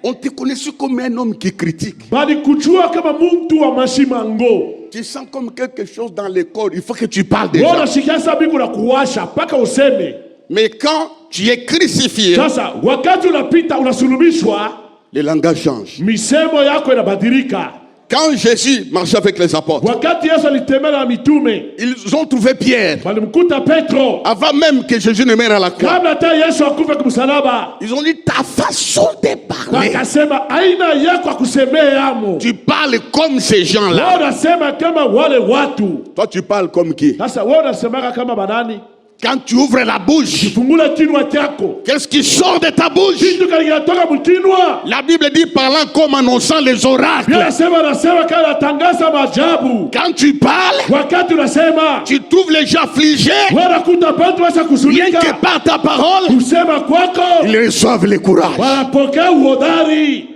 [SPEAKER 1] On te connaît comme un homme qui critique.
[SPEAKER 3] Bali kujua kama mtu wa mashimango.
[SPEAKER 1] Tu sens comme quelque chose dans le corps. Il faut que tu parles déjà.
[SPEAKER 3] Wala shikasa biku na kuwasha paka useme.
[SPEAKER 1] Mais quand tu es crucifié,
[SPEAKER 3] Sasa wakati unapita unasulubishwa,
[SPEAKER 1] le langage change.
[SPEAKER 3] misemo yako inabadilika.
[SPEAKER 1] Quand Jésus marchait avec les apôtres,
[SPEAKER 3] Wakati Yesu alitembea na mitume,
[SPEAKER 1] ils ont trouvé Pierre.
[SPEAKER 3] walimkuta Petro.
[SPEAKER 1] Avant même que Jésus ne meure à la croix,
[SPEAKER 3] Kabla hata Yesu akufe kumsalaba,
[SPEAKER 1] ils ont dit ta façon de parler.
[SPEAKER 3] wakasema aina yako ya kusemea amo.
[SPEAKER 1] Tu parles comme ces gens-là.
[SPEAKER 3] Wewe unasema kama wale watu.
[SPEAKER 1] Toi, tu parles comme qui?
[SPEAKER 3] Sasa wewe unasemaka kama banani?
[SPEAKER 1] Quand tu ouvres la bouche,
[SPEAKER 3] Fungula kinwa chako.
[SPEAKER 1] qu'est-ce qui sort de ta bouche?
[SPEAKER 3] Kitu kinatoka mkinwa.
[SPEAKER 1] La Bible dit parlant comme annonçant les oracles.
[SPEAKER 3] Biblia nasema kana tangaza maajabu.
[SPEAKER 1] Quand tu parles,
[SPEAKER 3] Wakati unasema,
[SPEAKER 1] tu trouves les gens affligés.
[SPEAKER 3] wanakuta watu wasa
[SPEAKER 1] Rien
[SPEAKER 3] kusulika.
[SPEAKER 1] que par ta parole,
[SPEAKER 3] Kusema kwako,
[SPEAKER 1] ils reçoivent le courage.
[SPEAKER 3] wanapokea uhodari.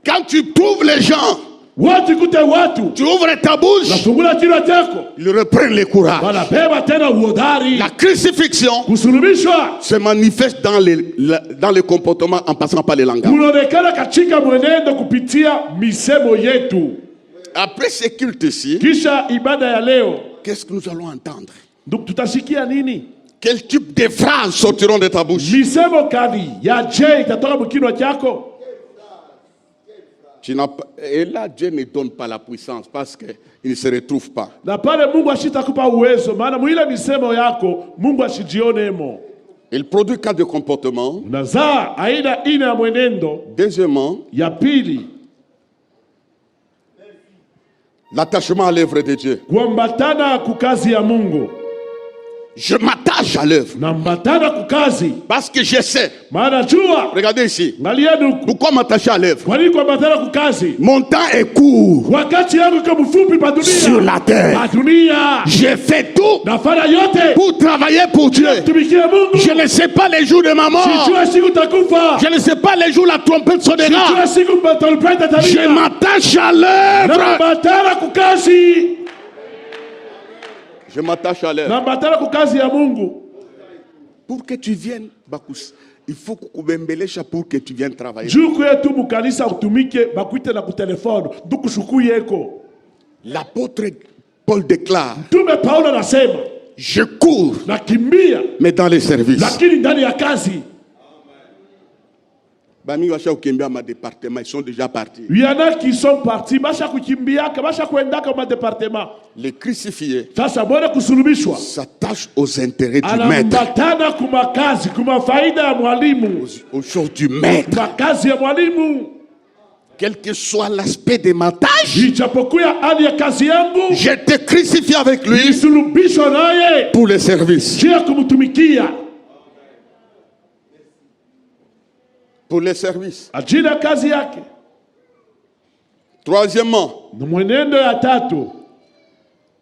[SPEAKER 1] Quand tu trouves les gens,
[SPEAKER 3] Watu kute watu.
[SPEAKER 1] tu ouvres ta bouche,
[SPEAKER 3] Nafungula kinwa chako.
[SPEAKER 1] ils reprennent le courage.
[SPEAKER 3] Wanabeba tena uhodari.
[SPEAKER 1] La crucifixion
[SPEAKER 3] Kusulubishwa
[SPEAKER 1] se manifeste dans les comportements en passant par les langages.
[SPEAKER 3] kunaonekana katika mwenendo kupitia misemo yetu.
[SPEAKER 1] Après ce culte ici,
[SPEAKER 3] Kisha ibada ya leo,
[SPEAKER 1] qu'est-ce que nous allons entendre?
[SPEAKER 3] ndugu, tutasikia nini?
[SPEAKER 1] Quel type de phrases sortiront de ta bouche?
[SPEAKER 3] Misemo kali ya je itatoka mkinwa chako.
[SPEAKER 1] Tu n'as pas, et là, Dieu ne donne pas la puissance parce qu'il ne se retrouve pas.
[SPEAKER 3] Na pale Mungu ashitakupa uwezo, maana mwile misemo yako Mungu ashijionemo.
[SPEAKER 1] Il produit 4 comportements.
[SPEAKER 3] Unazaa aina ine ya mwenendo.
[SPEAKER 1] Deuxièmement,
[SPEAKER 3] Ya pili,
[SPEAKER 1] l'attachement à l'œuvre de Dieu.
[SPEAKER 3] kuambatana kukazi ya Mungu.
[SPEAKER 1] Je m'attache à l'œuvre
[SPEAKER 3] Nambatana kukazi,
[SPEAKER 1] parce que je sais.
[SPEAKER 3] maana jua,
[SPEAKER 1] Regardez ici.
[SPEAKER 3] angalia ndugu,
[SPEAKER 1] Pourquoi m'attacher à l'œuvre?
[SPEAKER 3] kwa nini kuambatana kukazi?
[SPEAKER 1] Mon temps est court
[SPEAKER 3] Wakati yangu kama mfupi pa
[SPEAKER 1] sur
[SPEAKER 3] dunia.
[SPEAKER 1] la terre.
[SPEAKER 3] Pa dunia.
[SPEAKER 1] J'ai fait tout
[SPEAKER 3] Nafanya yote
[SPEAKER 1] pour travailler pour Dieu.
[SPEAKER 3] tumikia Mungu.
[SPEAKER 1] Je ne sais pas les jours de ma mort.
[SPEAKER 3] Sijua siku takufa.
[SPEAKER 1] Je ne sais pas les jours la trompette sonnera.
[SPEAKER 3] Sijua siku mtaulipenda
[SPEAKER 1] Je
[SPEAKER 3] tabia.
[SPEAKER 1] m'attache à l'œuvre.
[SPEAKER 3] Nambatana kukazi.
[SPEAKER 1] Je m'attache à l'œuvre.
[SPEAKER 3] Nambatana kukazi ya Mungu.
[SPEAKER 1] Pour que tu viennes, Bakus, il faut kubembelesha pour que tu viennes travailler.
[SPEAKER 3] Juku yetu mukanisa utumike bakuite na kutelefone dukushuku yeko.
[SPEAKER 1] L'apôtre Paul déclare,
[SPEAKER 3] Tume Paulo anasema,
[SPEAKER 1] je cours,
[SPEAKER 3] nakimbia
[SPEAKER 1] mais dans les services.
[SPEAKER 3] lakini ndani ya kazi.
[SPEAKER 1] Bami washa ukimbia ma département, ils sont déjà partis.
[SPEAKER 3] Il y en a qui sont partis, basha kukimbiaka, basha kuendaka ma département.
[SPEAKER 1] Les crucifiés
[SPEAKER 3] Sasa bwana kusulubishwa.
[SPEAKER 1] s'attachent aux intérêts du maître,
[SPEAKER 3] Anambatana kumakazi, kuma faida ya mwalimu.
[SPEAKER 1] aux choses du maître.
[SPEAKER 3] Makazi ya mwalimu.
[SPEAKER 1] Quel que soit l'aspect de ma tâche,
[SPEAKER 3] Ijapokuwa hali ya kazi yangu,
[SPEAKER 1] je te crucifie avec lui
[SPEAKER 3] nisulubishwa naye.
[SPEAKER 1] pour le service.
[SPEAKER 3] Jia kumtumikia.
[SPEAKER 1] Pour le service.
[SPEAKER 3] Ajili ya kazi yake.
[SPEAKER 1] Troisièmement,
[SPEAKER 3] Na mwenendo ya tatu,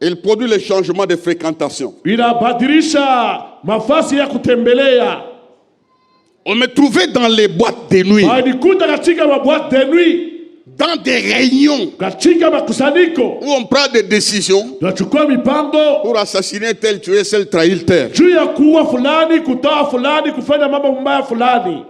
[SPEAKER 1] il produit le changement de fréquentation.
[SPEAKER 3] inabadilisha mafasi ya kutembelea.
[SPEAKER 1] On me trouvait dans les boîtes de nuit,
[SPEAKER 3] Walikuta katika maboîte de nuit,
[SPEAKER 1] dans des réunions
[SPEAKER 3] katika makusanyiko,
[SPEAKER 1] où on prend des décisions
[SPEAKER 3] tunachukua mipango
[SPEAKER 1] pour assassiner tel, tuer tel, trahir tel.
[SPEAKER 3] juu ya kuua fulani, kutoa fulani, kufanya mambo mbaya fulani.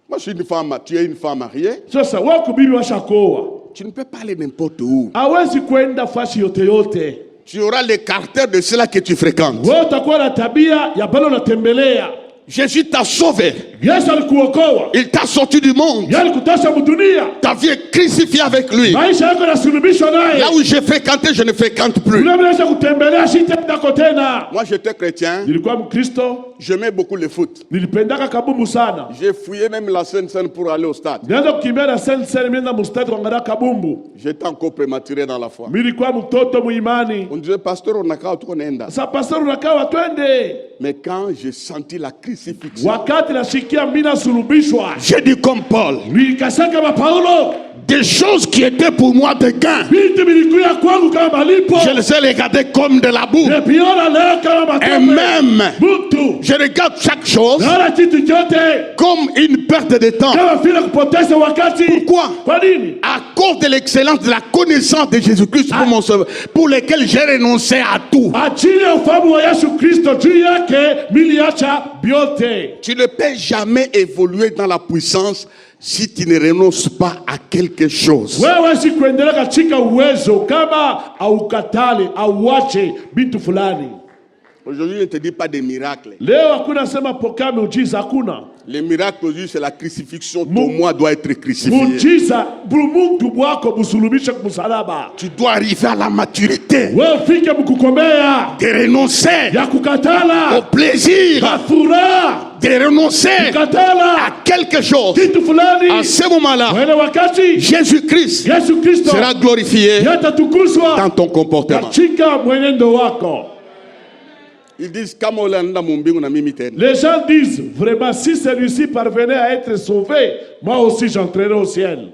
[SPEAKER 1] Moi, je suis une femme, tu es une femme mariée.
[SPEAKER 3] Sasa wako bibi washakoa,
[SPEAKER 1] Tu ne peux pas aller n'importe où.
[SPEAKER 3] hawezi kwenda fasi yote yote.
[SPEAKER 1] Tu auras les caractères de cela que tu fréquentes.
[SPEAKER 3] Wewe utakuwa na tabia ya bado unatembelea.
[SPEAKER 1] Jésus t'a sauvé.
[SPEAKER 3] Yesu alikuokoa,
[SPEAKER 1] Il t'a sorti du monde.
[SPEAKER 3] yeye alikutosha mdunia.
[SPEAKER 1] Ta vie est crucifiée avec lui.
[SPEAKER 3] Maisha yako yanasulubishwa naye.
[SPEAKER 1] Là où j'ai fréquenté, je ne fréquente plus.
[SPEAKER 3] Unaweza kutembelea sitendako tena.
[SPEAKER 1] Moi, j'étais chrétien.
[SPEAKER 3] Nilikuwa Mkristo,
[SPEAKER 1] J'aimais beaucoup le foot.
[SPEAKER 3] nilipendaka kabumbu sana.
[SPEAKER 1] J'ai fouillé même la Seine-Saint pour aller au stade.
[SPEAKER 3] Nianza kukimbia na sensei mienda mustadi kuangalia kabumbu.
[SPEAKER 1] J'étais encore prématuré dans la foi.
[SPEAKER 3] Nilikuwa mtoto muimani.
[SPEAKER 1] On disait, pasteur, on a qu'à tout enda.
[SPEAKER 3] Sasa pastor unakaa twende.
[SPEAKER 1] Mais quand j'ai senti la crucifixion,
[SPEAKER 3] Wakati nasikia mina sulubishwa,
[SPEAKER 1] j'ai dit comme Paul,
[SPEAKER 3] nikasema kama Paulo,
[SPEAKER 1] Des choses qui étaient pour moi de gain,
[SPEAKER 3] vitu vilikuwa kwangu kama malipo,
[SPEAKER 1] je les ai regardées comme de la boue.
[SPEAKER 3] naviona leo kama
[SPEAKER 1] Et
[SPEAKER 3] matope.
[SPEAKER 1] même,
[SPEAKER 3] Mtu
[SPEAKER 1] je regarde chaque chose
[SPEAKER 3] naona kitu chote
[SPEAKER 1] comme une perte de temps.
[SPEAKER 3] kama vile kupoteza wakati.
[SPEAKER 1] Pourquoi?
[SPEAKER 3] Kwa nini?
[SPEAKER 1] À cause de l'excellence de la connaissance de Jésus-Christ pour mon sauveur, pour lequel j'ai renoncé à tout.
[SPEAKER 3] Ajili ya ufahamu wa Yesu Kristo juu yake miliacha vyote.
[SPEAKER 1] Tu ne peux jamais évoluer dans la puissance si tu ne renonces pas à quelque chose.
[SPEAKER 3] Wewe si kuendelea katika uwezo kama aukatale au wache vitu fulani.
[SPEAKER 1] Aujourd'hui, je ne te dis pas des miracles.
[SPEAKER 3] Leo hakuna sema pokea muujiza, hakuna.
[SPEAKER 1] Les miracles aujourd'hui, c'est la crucifixion. Ton moi doit être crucifié.
[SPEAKER 3] Muujiza Mungu wako musulubisha kumsalaba.
[SPEAKER 1] Tu dois arriver à la maturité
[SPEAKER 3] Wewe ufike mkukomea
[SPEAKER 1] de renoncer
[SPEAKER 3] ya kukatala
[SPEAKER 1] au plaisir,
[SPEAKER 3] furaha,
[SPEAKER 1] de renoncer
[SPEAKER 3] kukatala
[SPEAKER 1] à quelque chose.
[SPEAKER 3] kitu fulani.
[SPEAKER 1] À ce moment-là,
[SPEAKER 3] Wale wakati
[SPEAKER 1] Jésus-Christ
[SPEAKER 3] Yesu Kristo
[SPEAKER 1] sera glorifié
[SPEAKER 3] yatatukuzwa
[SPEAKER 1] dans ton comportement.
[SPEAKER 3] katika mwenendo wako.
[SPEAKER 1] Ils disent, kama ulienda mbingu na mimi tena.
[SPEAKER 3] Les gens disent, vraiment, si celui-ci parvenait à être sauvé, moi aussi j'entrerai au ciel.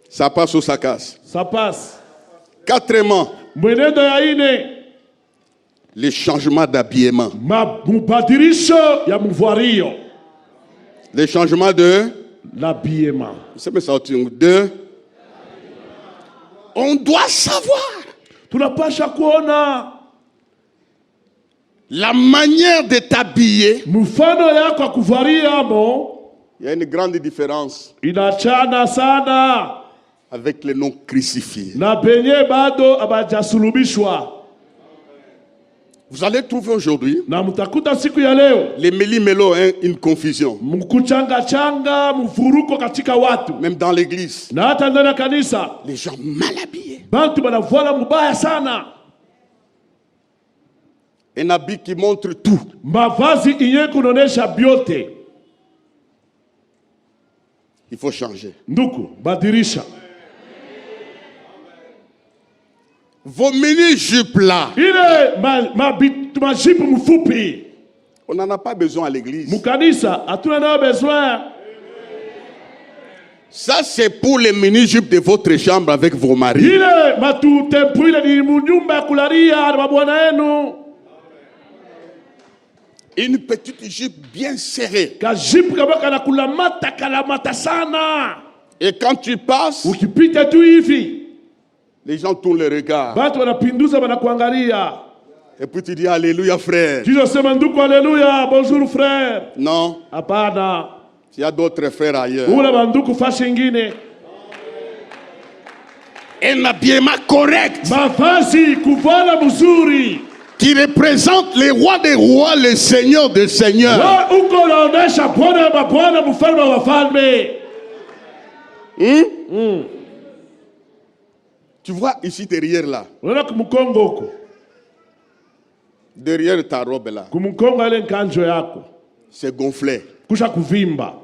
[SPEAKER 1] Ça passe ou ça casse.
[SPEAKER 3] Ça passe.
[SPEAKER 1] Quatrièmement,
[SPEAKER 3] Mwenendo ya ine,
[SPEAKER 1] les changements d'habillement.
[SPEAKER 3] mubadilisho ya mvario.
[SPEAKER 1] Les changements de...
[SPEAKER 3] L'habillement.
[SPEAKER 1] C'est ça, de... On doit savoir
[SPEAKER 3] Tunapasha kuona
[SPEAKER 1] la manière de t'habiller.
[SPEAKER 3] mfano yako kuvaria mo.
[SPEAKER 1] Il y a une grande différence
[SPEAKER 3] Inachana sana
[SPEAKER 1] avec les noms crucifiés.
[SPEAKER 3] na penye bado abajasulubishwa.
[SPEAKER 1] Vous allez trouver aujourd'hui,
[SPEAKER 3] Na mtakuta siku ya leo
[SPEAKER 1] les méli-mélos, hein, une confusion.
[SPEAKER 3] mkuchanga changa mfuruko katika watu.
[SPEAKER 1] Même dans l'église,
[SPEAKER 3] Na hata ndani ya kanisa
[SPEAKER 1] les gens mal habillés.
[SPEAKER 3] bantu banavala mubaya sana.
[SPEAKER 1] Un habit qui montre tout.
[SPEAKER 3] Mavazi yenye kunonesha byote.
[SPEAKER 1] Il faut changer.
[SPEAKER 3] Nduku badirisha.
[SPEAKER 1] Vos mini-jupes là,
[SPEAKER 3] Ile majipu mfupi
[SPEAKER 1] on n'en a pas besoin à l'église.
[SPEAKER 3] mukanisa hatuna nayo besoin.
[SPEAKER 1] Ça, c'est pour les mini-jupes de votre chambre avec vos maris.
[SPEAKER 3] Ile matutempu ile ni munyumba ya kularia na mabwana yenu.
[SPEAKER 1] Une petite jupe bien serrée.
[SPEAKER 3] Kajipu kama kana kalamata sana.
[SPEAKER 1] Et quand tu passes,
[SPEAKER 3] Ukipita tu hivi
[SPEAKER 1] les gens tournent le regard.
[SPEAKER 3] batu wanapinduza wanakuangalia.
[SPEAKER 1] Et puis tu dis Alléluia, frère.
[SPEAKER 3] Kisha sema nduku haleluya, bonjour frère.
[SPEAKER 1] Non,
[SPEAKER 3] Hapana.
[SPEAKER 1] il y a d'autres frères ailleurs.
[SPEAKER 3] Ule banduku fashi ingine.
[SPEAKER 1] Un habillement correct
[SPEAKER 3] Mavazi kuvala mzuri.
[SPEAKER 1] qui représente le roi des rois, le seigneur des seigneurs.
[SPEAKER 3] Wa uko naonesha bwana wa bwana, mfalme wa falme.
[SPEAKER 1] Tu vois ici derrière là,
[SPEAKER 3] Unaona kumkongo huko.
[SPEAKER 1] derrière ta robe là,
[SPEAKER 3] Kumkongo ile nkanjo yako.
[SPEAKER 1] c'est gonflé.
[SPEAKER 3] Kusha kuvimba.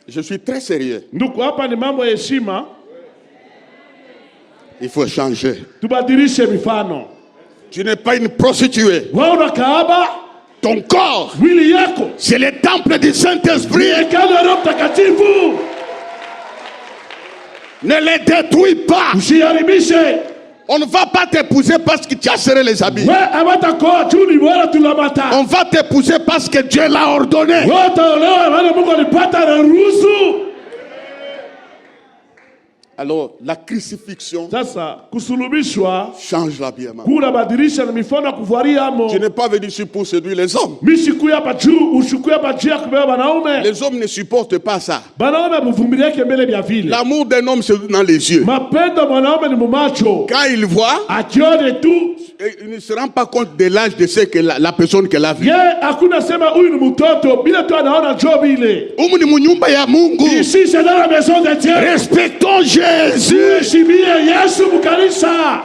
[SPEAKER 1] Je suis très sérieux.
[SPEAKER 3] Nduku hapa ni mambo ya heshima.
[SPEAKER 1] Il faut changer.
[SPEAKER 3] Tubadilishe mifano.
[SPEAKER 1] Tu n'es pas une prostituée.
[SPEAKER 3] Wewe unakaaba
[SPEAKER 1] Ton corps,
[SPEAKER 3] mwili yako.
[SPEAKER 1] c'est le temple du Saint-Esprit.
[SPEAKER 3] Hekalu ya Roho Mtakatifu.
[SPEAKER 1] Ne les détruis pas.
[SPEAKER 3] Usiharibishe.
[SPEAKER 1] On ne va pas t'épouser parce que tu as serré les habits.
[SPEAKER 3] Wewe abatakoa chuni wala tulamata.
[SPEAKER 1] On va t'épouser parce que Dieu l'a ordonné.
[SPEAKER 3] Wewe utaolewa maana Mungu alipata na ruhusu.
[SPEAKER 1] Alors, la crucifixion
[SPEAKER 3] Sasa kusulubishwa
[SPEAKER 1] change l'habillement.
[SPEAKER 3] kuna badilisha na mifano ya kuvalia mo.
[SPEAKER 1] Tu n'es pas venu ici pour séduire les hommes.
[SPEAKER 3] Mishikuya hapa juu, ushikuya hapa juu ya kubeba wanaume.
[SPEAKER 1] Les hommes ne supportent pas ça.
[SPEAKER 3] Wanaume mvumiliake mbele vya vile.
[SPEAKER 1] L'amour d'un homme, c'est dans les yeux.
[SPEAKER 3] Mapendo mwanaume ni mumacho.
[SPEAKER 1] Quand il voit,
[SPEAKER 3] Akione tu,
[SPEAKER 1] il ne se rend pas compte de l'âge de ce que la personne qu'elle a vue.
[SPEAKER 3] ye hakuna sema huyu ni mtoto bila tu anaona job ile.
[SPEAKER 1] Umu ni munyumba ya Mungu.
[SPEAKER 3] Ici c'est dans la maison de Dieu.
[SPEAKER 1] Respectons Jésus.
[SPEAKER 3] Heshimie Yesu mkanisa.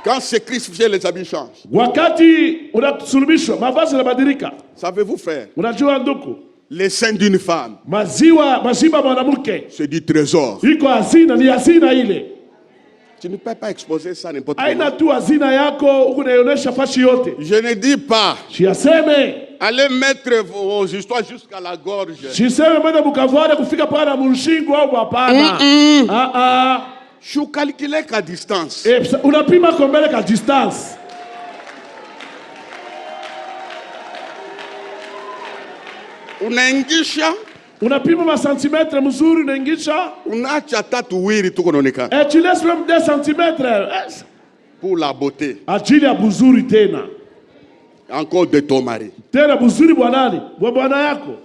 [SPEAKER 1] Quand c'est crucifié, les habits changent.
[SPEAKER 3] Wakati unasulubishwa mavazi yanabadilika.
[SPEAKER 1] Savez-vous, frère,
[SPEAKER 3] Unajua nduku,
[SPEAKER 1] les seins d'une femme,
[SPEAKER 3] maziwa mwanamke
[SPEAKER 1] c'est du trésor.
[SPEAKER 3] iko hazina, ni hazina ile.
[SPEAKER 1] Tu ne peux pas exposer ça n'importe
[SPEAKER 3] Aina
[SPEAKER 1] comment.
[SPEAKER 3] tu hazina yako huku naionesha fashi yote.
[SPEAKER 1] Je ne dis pas
[SPEAKER 3] Siyaseme
[SPEAKER 1] Allez mettre vos histoires jusqu'à la gorge.
[SPEAKER 3] Siseme mwende mukavale kufika pala mushingo au hapana.
[SPEAKER 1] Je calcule qu'à distance.
[SPEAKER 3] Unapima kombele ka distance.
[SPEAKER 1] Unaingisha.
[SPEAKER 3] Unapima ma centimetre mzuri unaingisha.
[SPEAKER 1] Unaacha tatu wili tuko naonekana.
[SPEAKER 3] Et tu laisses même 2 centimetres.
[SPEAKER 1] Pour la beauté.
[SPEAKER 3] Ajili ya buzuri tena.
[SPEAKER 1] Encore de ton mari.
[SPEAKER 3] Tena buzuri bwanani? Bwana yako.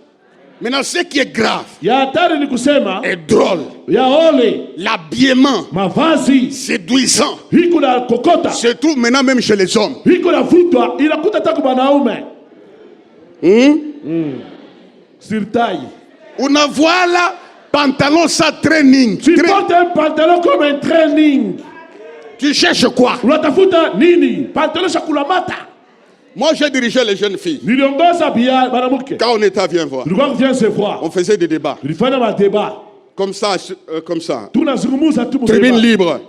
[SPEAKER 1] Maintenant, ce qui est grave,
[SPEAKER 3] ya hatari ni kusema,
[SPEAKER 1] est drôle,
[SPEAKER 3] ya ole,
[SPEAKER 1] l'habillement,
[SPEAKER 3] mavazi,
[SPEAKER 1] séduisant,
[SPEAKER 3] hiko na kokota,
[SPEAKER 1] se trouve maintenant même chez les hommes.
[SPEAKER 3] Hiko na futwa, inakuta taku banaume. Sur taille.
[SPEAKER 1] On a voilà pantalon sans training.
[SPEAKER 3] Tu portes un pantalon comme un training.
[SPEAKER 1] Tu cherches quoi?
[SPEAKER 3] Unatafuta nini? Pantalon shakulamata.
[SPEAKER 1] Moi, j'ai dirigé les jeunes filles. Quand on était à Viens voir, on faisait des débats. Comme ça, comme ça. Tribune libre.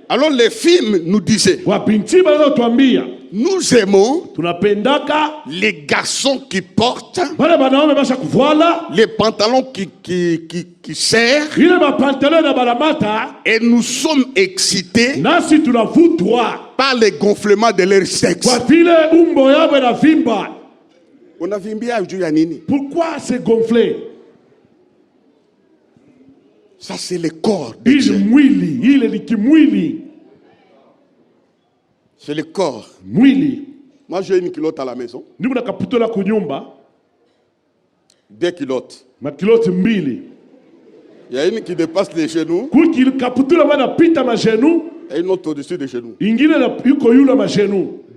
[SPEAKER 1] Alors les films nous disaient, nous aimons les garçons qui portent les pantalons qui serrent, et nous sommes excités par les gonflements de leur sexe. On a vimbé à Nini.
[SPEAKER 3] Pourquoi c'est gonflé?
[SPEAKER 1] Ça, c'est le corps. C'est le corps. Moi, j'ai une culotte à la maison. 2 culottes. Il y a une qui dépasse les genoux. Et une autre au-dessus des genoux.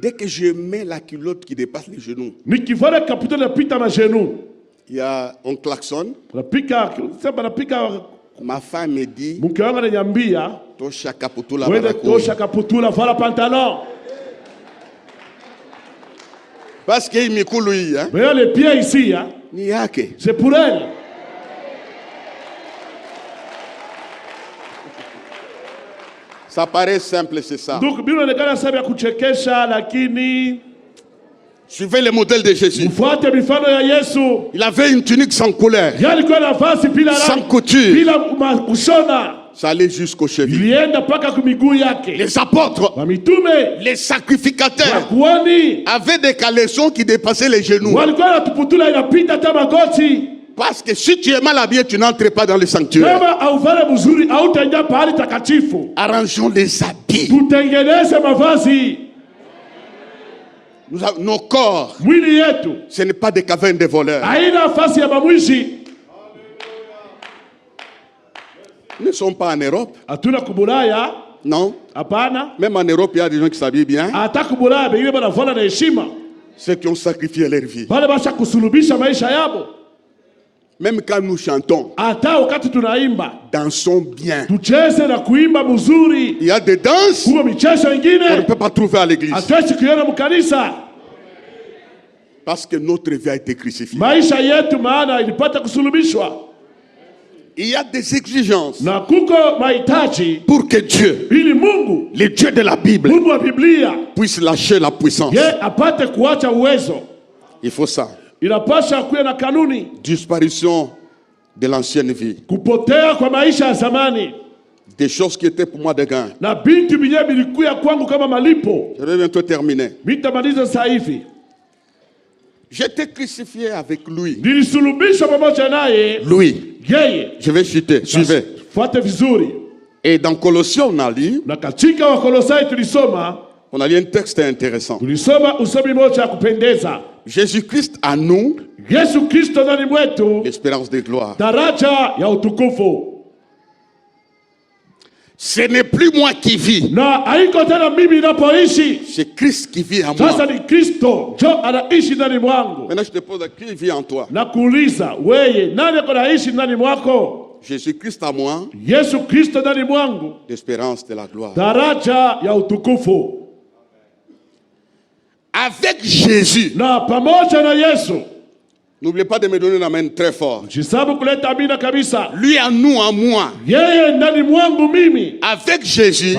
[SPEAKER 1] Dès que je mets la culotte qui dépasse les genoux, il y a un klaxon. Ma femme me dit, Tosha kaputula
[SPEAKER 3] pantalon.
[SPEAKER 1] Parce qu'il me coule, hein.
[SPEAKER 3] Mais il y a les pieds ici, hein. C'est pour elle.
[SPEAKER 1] Ça paraît simple, c'est ça. Suivez le modèle de Jésus. Il avait une tunique sans couleur, sans couture. Ça allait jusqu'au cheville. Les apôtres, les sacrificateurs avaient des caleçons qui dépassaient les genoux. Parce que si tu es mal habillé, tu n'entres pas dans le sanctuaire. Arrangeons les habits. Nos corps, ce n'est pas des cavernes de voleurs. Nous ne sommes pas en Europe. Non. Même en Europe, il y a des gens qui s'habillent bien. Ceux qui ont sacrifié leur vie. Même quand nous chantons, dansons bien. Il y a des danses qu'on ne peut pas trouver à l'église. Parce que notre vie a été crucifiée. Il y a des exigences pour que Dieu, le Dieu de la Bible, puisse lâcher la puissance. Il faut ça. Disparition de l'ancienne vie. Des choses qui étaient pour moi de gain. Je vais bientôt terminer. J'étais crucifié avec lui. Lui. Je vais citer. Suivez. Et dans Colossiens, on a lu. On a lu un texte intéressant. Jésus-Christ à nous, l'espérance de gloire. Ce n'est plus moi qui vis. C'est Christ qui vit en moi. Maintenant je te pose, qui vit en toi? Jésus-Christ à moi, l'espérance de la gloire. Avec Jésus. N'oubliez pas de me donner la main très fort. Lui à nous, à moi. Avec Jésus.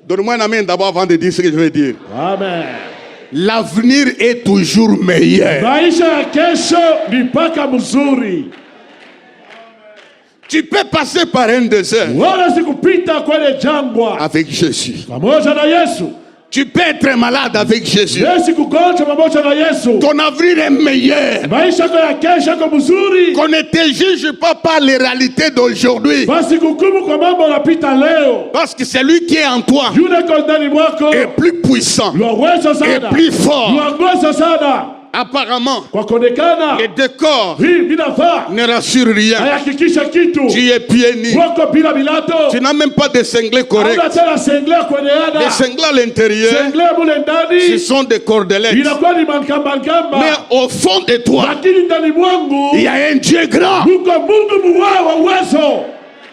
[SPEAKER 1] Donne-moi la main d'abord avant de dire ce que je vais dire.
[SPEAKER 3] Amen.
[SPEAKER 1] l'avenir est toujours meilleur.
[SPEAKER 3] Maisha ya kesho ni mpaka mzuri.
[SPEAKER 1] Tu peux passer par un désert
[SPEAKER 3] Wala sikupita kwenye jangwa
[SPEAKER 1] avec Jésus.
[SPEAKER 3] pamoja na Yesu.
[SPEAKER 1] Tu peux être malade avec Jésus.
[SPEAKER 3] Yesu kugonjwa pamoja na Yesu.
[SPEAKER 1] Ton avenir est meilleur.
[SPEAKER 3] Maisha yako ya kesho yako mzuri.
[SPEAKER 1] Qu'on ne te juge pas par les réalités d'aujourd'hui.
[SPEAKER 3] Basi kukumu kwa mambo unapita leo.
[SPEAKER 1] Parce que celui qui est en toi
[SPEAKER 3] Yule kwa ndani mwako
[SPEAKER 1] est plus puissant,
[SPEAKER 3] yuweza
[SPEAKER 1] est
[SPEAKER 3] sana.
[SPEAKER 1] plus fort.
[SPEAKER 3] Yuweza sana.
[SPEAKER 1] Apparemment,
[SPEAKER 3] Kwa konekana
[SPEAKER 1] les décors
[SPEAKER 3] hii binafaa
[SPEAKER 1] ne rassurent rien.
[SPEAKER 3] hayakikisha kitu.
[SPEAKER 1] Tu es pieds nus.
[SPEAKER 3] Wako bila bilato.
[SPEAKER 1] Tu n'as même pas de cinglés corrects.
[SPEAKER 3] Hauna tena senglea kwenye ada.
[SPEAKER 1] Les cinglés à l'intérieur,
[SPEAKER 3] Senglea mule
[SPEAKER 1] ce
[SPEAKER 3] ndani
[SPEAKER 1] sont des cordelettes.
[SPEAKER 3] inakuwa ni mankamba.
[SPEAKER 1] Mais au fond de toi,
[SPEAKER 3] Lakini ndani mwangu
[SPEAKER 1] il y a un Dieu grand.
[SPEAKER 3] Mungu wa uwezo.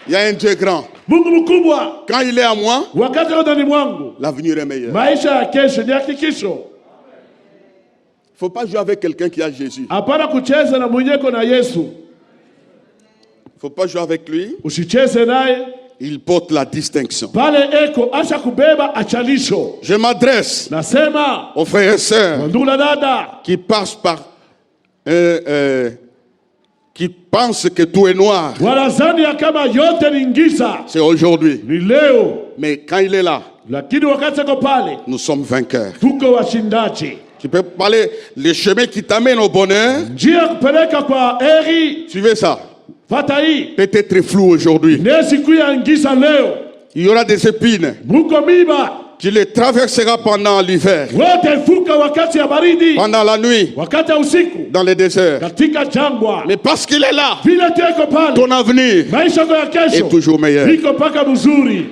[SPEAKER 1] Il y a un Dieu grand.
[SPEAKER 3] Mungu mkubwa.
[SPEAKER 1] Quand il est à moi,
[SPEAKER 3] Wakati ndani mwangu
[SPEAKER 1] l'avenir est meilleur.
[SPEAKER 3] maisha ya kesho ni hakikisho.
[SPEAKER 1] Il ne faut pas jouer avec quelqu'un qui a Jésus.
[SPEAKER 3] Hapana kucheza na mwenyeko na Yesu.
[SPEAKER 1] Il ne faut pas jouer avec lui.
[SPEAKER 3] Usicheze naye.
[SPEAKER 1] Il porte la distinction.
[SPEAKER 3] Pale eko acha kubeba achalisho.
[SPEAKER 1] Je m'adresse
[SPEAKER 3] Nasema
[SPEAKER 1] aux frères et sœurs
[SPEAKER 3] ndugu na dada
[SPEAKER 1] qui passent par, qui pensent que tout est noir.
[SPEAKER 3] wanazani ya kama yote ni giza.
[SPEAKER 1] C'est aujourd'hui.
[SPEAKER 3] Ni leo.
[SPEAKER 1] Mais quand il est là,
[SPEAKER 3] Lakini wakati ako pale
[SPEAKER 1] nous sommes vainqueurs.
[SPEAKER 3] tuko washindaji.
[SPEAKER 1] Tu peux parler le chemin qui t'amène au bonheur.
[SPEAKER 3] Njia kupeleka kwa heri.
[SPEAKER 1] Suivez ça.
[SPEAKER 3] Fata hii.
[SPEAKER 1] Peut-être flou aujourd'hui.
[SPEAKER 3] Siku ya giza leo.
[SPEAKER 1] Il y aura des épines.
[SPEAKER 3] Muko miba.
[SPEAKER 1] Tu les traverseras pendant l'hiver,
[SPEAKER 3] Wote fuka wakati ya baridi.
[SPEAKER 1] pendant la nuit,
[SPEAKER 3] Wakati ya usiku.
[SPEAKER 1] dans les déserts.
[SPEAKER 3] Katika jangwa.
[SPEAKER 1] Mais parce qu'il est là,
[SPEAKER 3] Vile teko pale.
[SPEAKER 1] ton avenir
[SPEAKER 3] Maisha yako ya kesho
[SPEAKER 1] est toujours meilleur.
[SPEAKER 3] iko paka mzuri.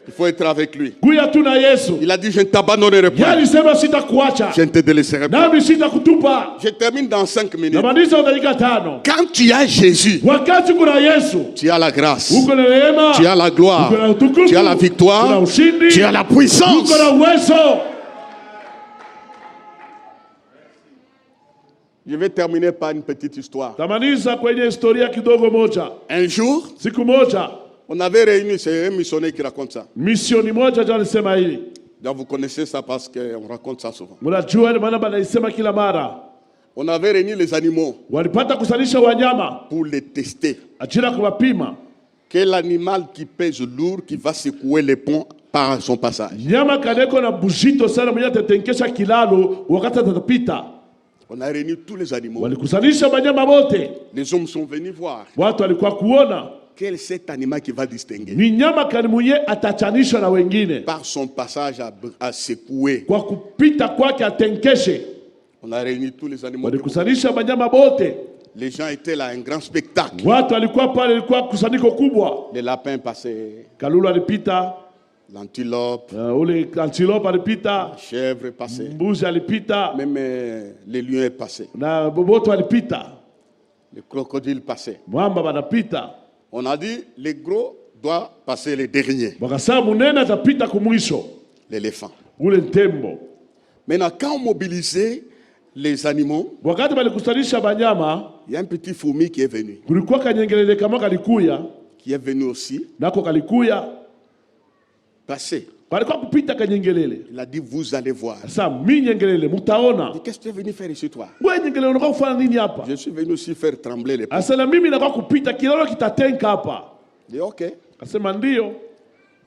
[SPEAKER 1] Il faut être avec lui.
[SPEAKER 3] Kuya tu na Yesu.
[SPEAKER 1] Il a dit, je ne t'abandonnerai pas.
[SPEAKER 3] Yali sema sitakuacha.
[SPEAKER 1] Je ne te délaisserai pas.
[SPEAKER 3] Nami sitakutupa.
[SPEAKER 1] Je termine dans 5 minutes.
[SPEAKER 3] Namaliza dakika 5.
[SPEAKER 1] Quand tu as Jésus,
[SPEAKER 3] Wakati kuna Yesu.
[SPEAKER 1] tu as la grâce,
[SPEAKER 3] Uko na neema.
[SPEAKER 1] tu as la gloire,
[SPEAKER 3] Uko na utukufu.
[SPEAKER 1] tu as la victoire,
[SPEAKER 3] Kuna ushindi.
[SPEAKER 1] tu as la puissance.
[SPEAKER 3] Uko na uwezo.
[SPEAKER 1] Je vais terminer par une petite histoire.
[SPEAKER 3] Tamaliza kwenye historia kidogo moja.
[SPEAKER 1] Un jour,
[SPEAKER 3] Siku moja
[SPEAKER 1] on avait réuni, c'est un missionnaire qui raconte ça.
[SPEAKER 3] misioni moja jana alisema hili.
[SPEAKER 1] Donc vous connaissez ça parce qu'on raconte ça souvent.
[SPEAKER 3] Mnajua maana banaisema kila mara.
[SPEAKER 1] On avait réuni les animaux
[SPEAKER 3] Walipata kusalisha wanyama
[SPEAKER 1] pour les tester.
[SPEAKER 3] ajira kuwapima.
[SPEAKER 1] Quel animal qui pèse lourd, qui va secouer les ponts par son passage.
[SPEAKER 3] Nyama kaneko na buzito sana mwenye atatenkesha kilalo wakati atapita.
[SPEAKER 1] On a réuni tous les animaux.
[SPEAKER 3] Walikusalisha wanyama wote.
[SPEAKER 1] Les hommes sont venus voir
[SPEAKER 3] Watu walikuwa kuona
[SPEAKER 1] quel est cet animal qui va distinguer
[SPEAKER 3] ni nyama kani mwenye atachanishwa na wengine
[SPEAKER 1] par son passage à secouer.
[SPEAKER 3] kwa kupita kwake atenkeshe.
[SPEAKER 1] On a réuni tous les animaux.
[SPEAKER 3] Walikusalisha wanyama wote.
[SPEAKER 1] Les gens étaient là, un grand spectacle.
[SPEAKER 3] Watu walikuwa pale, ilikuwa kusanyiko kubwa.
[SPEAKER 1] Les lapins passaient,
[SPEAKER 3] Kalulu alipita,
[SPEAKER 1] l'antilope,
[SPEAKER 3] ule antilope alipita,
[SPEAKER 1] la chèvre passait,
[SPEAKER 3] mbuzi alipita,
[SPEAKER 1] même les lions passaient,
[SPEAKER 3] na boboto alipita,
[SPEAKER 1] les crocodiles passaient.
[SPEAKER 3] mwamba banapita.
[SPEAKER 1] On a dit, les gros doivent passer les derniers,
[SPEAKER 3] Wakasema munene atapita kumwisho,
[SPEAKER 1] l'éléphant.
[SPEAKER 3] ule ntembo.
[SPEAKER 1] Maintenant, quand on mobilisait les animaux,
[SPEAKER 3] Wakati balikusalisha banyama,
[SPEAKER 1] il y a un petit fourmi qui est venu,
[SPEAKER 3] kulikuwa kanyengelele kama kalikuya,
[SPEAKER 1] qui est venu aussi
[SPEAKER 3] nako kalikuya,
[SPEAKER 1] passer.
[SPEAKER 3] balikuwa kupita kanyengelele.
[SPEAKER 1] Il a dit, vous allez voir.
[SPEAKER 3] Sasa mi nyengelele mutaona.
[SPEAKER 1] Il dit, qu'est-ce que tu es venu faire ici, toi?
[SPEAKER 3] Wewe nyengelele unakuwa kufanya nini hapa?
[SPEAKER 1] Je suis venu aussi faire trembler les ponts.
[SPEAKER 3] Asema mimi nakuwa kupita kilalo kitatenka hapa.
[SPEAKER 1] Il dit, ok.
[SPEAKER 3] Asema ndio.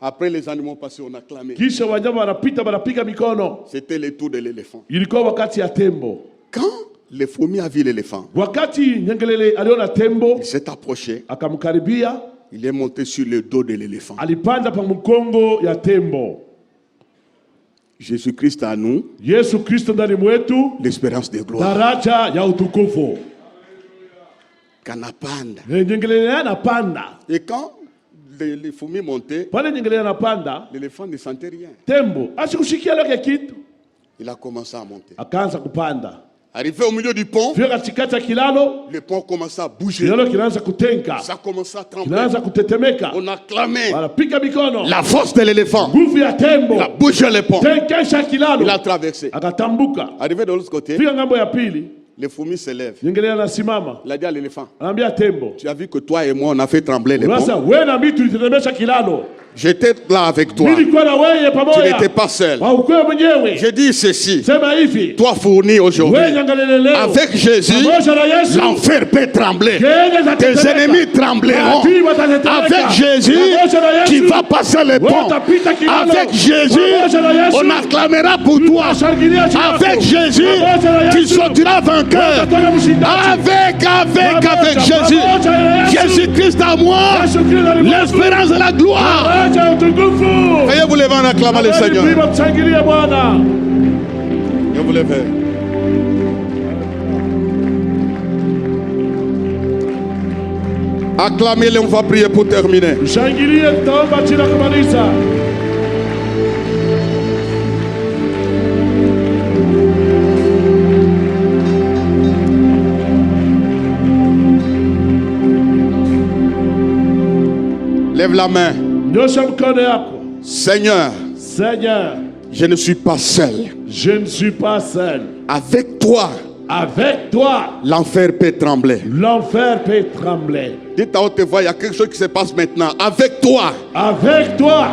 [SPEAKER 1] Après les animaux passés, on a clamé.
[SPEAKER 3] Kisha wanyama wanapita wanapiga mikono.
[SPEAKER 1] C'était le tour de l'éléphant.
[SPEAKER 3] Ilikuwa wakati ya tembo.
[SPEAKER 1] Quand le fourmi a vu l'éléphant,
[SPEAKER 3] Wakati nyengelele aliona tembo,
[SPEAKER 1] il s'est approché.
[SPEAKER 3] akamkaribia,
[SPEAKER 1] Il est monté sur le dos de l'éléphant.
[SPEAKER 3] alipanda pa mkongo ya tembo.
[SPEAKER 1] Jésus-Christ à nous,
[SPEAKER 3] Yesu Kristo ndani mwetu,
[SPEAKER 1] l'espérance de gloire.
[SPEAKER 3] daraja ya utukufu.
[SPEAKER 1] Kanapanda.
[SPEAKER 3] Nyengelele anapanda.
[SPEAKER 1] Et quand les fourmis montaient,
[SPEAKER 3] Pale nyengelele anapanda,
[SPEAKER 1] l'éléphant ne sentait rien.
[SPEAKER 3] tembo asikushikia lake kitu,
[SPEAKER 1] Il a commencé à monter.
[SPEAKER 3] akaanza kupanda.
[SPEAKER 1] Arrivé au milieu du pont,
[SPEAKER 3] Fika katikati ya kilalo,
[SPEAKER 1] le pont commençait à bouger.
[SPEAKER 3] kilalo kinaanza kutenka,
[SPEAKER 1] Ça commençait à trembler.
[SPEAKER 3] kinaanza kutetemeka.
[SPEAKER 1] On a clamé
[SPEAKER 3] Wanapiga mikono.
[SPEAKER 1] la force de l'éléphant.
[SPEAKER 3] Nguvu ya tembo.
[SPEAKER 1] Il a bougé le pont.
[SPEAKER 3] Tenkesha kilalo.
[SPEAKER 1] Il a traversé.
[SPEAKER 3] Akatambuka.
[SPEAKER 1] Arrivé de l'autre côté,
[SPEAKER 3] Fika ngambo ya pili,
[SPEAKER 1] Les fourmis se lèvent.
[SPEAKER 3] nyingine anasimama,
[SPEAKER 1] Il a dit à l'éléphant,
[SPEAKER 3] anaambia tembo,
[SPEAKER 1] tu as vu que toi et moi, on a fait trembler les
[SPEAKER 3] sasa
[SPEAKER 1] ponts.
[SPEAKER 3] wewe na mimi tulitetemesha kilalo.
[SPEAKER 1] J'étais là avec toi.
[SPEAKER 3] Nilikuwa na wewe
[SPEAKER 1] Tu
[SPEAKER 3] pamoja.
[SPEAKER 1] n'étais pas seul.
[SPEAKER 3] Haukuwa mwenyewe.
[SPEAKER 1] Je dis ceci.
[SPEAKER 3] Sema hivi.
[SPEAKER 1] Toi fourni aujourd'hui.
[SPEAKER 3] Wewe nyangalele leo.
[SPEAKER 1] Avec Jésus,
[SPEAKER 3] Pamoja na Yesu.
[SPEAKER 1] l'enfer peut trembler.
[SPEAKER 3] Kenya za
[SPEAKER 1] Tes
[SPEAKER 3] tetemeka.
[SPEAKER 1] ennemis trembleront.
[SPEAKER 3] Adui watatetemeka.
[SPEAKER 1] Avec Jésus,
[SPEAKER 3] Pamoja na Yesu.
[SPEAKER 1] tu vas passer les ponts.
[SPEAKER 3] Watapita kilalo.
[SPEAKER 1] Avec Jésus,
[SPEAKER 3] Pamoja na Yesu.
[SPEAKER 1] on acclamera pour toi.
[SPEAKER 3] Tutashangilia juu yako.
[SPEAKER 1] Avec Jésus,
[SPEAKER 3] Pamoja na
[SPEAKER 1] tu
[SPEAKER 3] Yesu.
[SPEAKER 1] sortiras vainqueur.
[SPEAKER 3] Watatoka mshindaji.
[SPEAKER 1] Avec Jésus.
[SPEAKER 3] Pamoja na Yesu.
[SPEAKER 1] Jésus-Christ à moi,
[SPEAKER 3] Yesu Kristo alimwengu.
[SPEAKER 1] l'espérance de la gloire.
[SPEAKER 3] Acha utukufu.
[SPEAKER 1] Veuillez vous lever en acclamant le Seigneur.
[SPEAKER 3] Tuimbe mshangilie Bwana.
[SPEAKER 1] Veuillez vous lever. Acclamez-le, on va prier pour terminer.
[SPEAKER 3] Mshangilie, tutaomba jina kumaliza.
[SPEAKER 1] Lève la main.
[SPEAKER 3] Nyosha mkono yako.
[SPEAKER 1] Seigneur,
[SPEAKER 3] Seigneur,
[SPEAKER 1] je ne suis pas seul.
[SPEAKER 3] je ne suis pas seul.
[SPEAKER 1] Avec toi,
[SPEAKER 3] Avec toi,
[SPEAKER 1] l'enfer peut trembler.
[SPEAKER 3] l'enfer peut trembler.
[SPEAKER 1] Dites à haute voix, il y a quelque chose qui se passe maintenant. Avec toi,
[SPEAKER 3] Avec toi,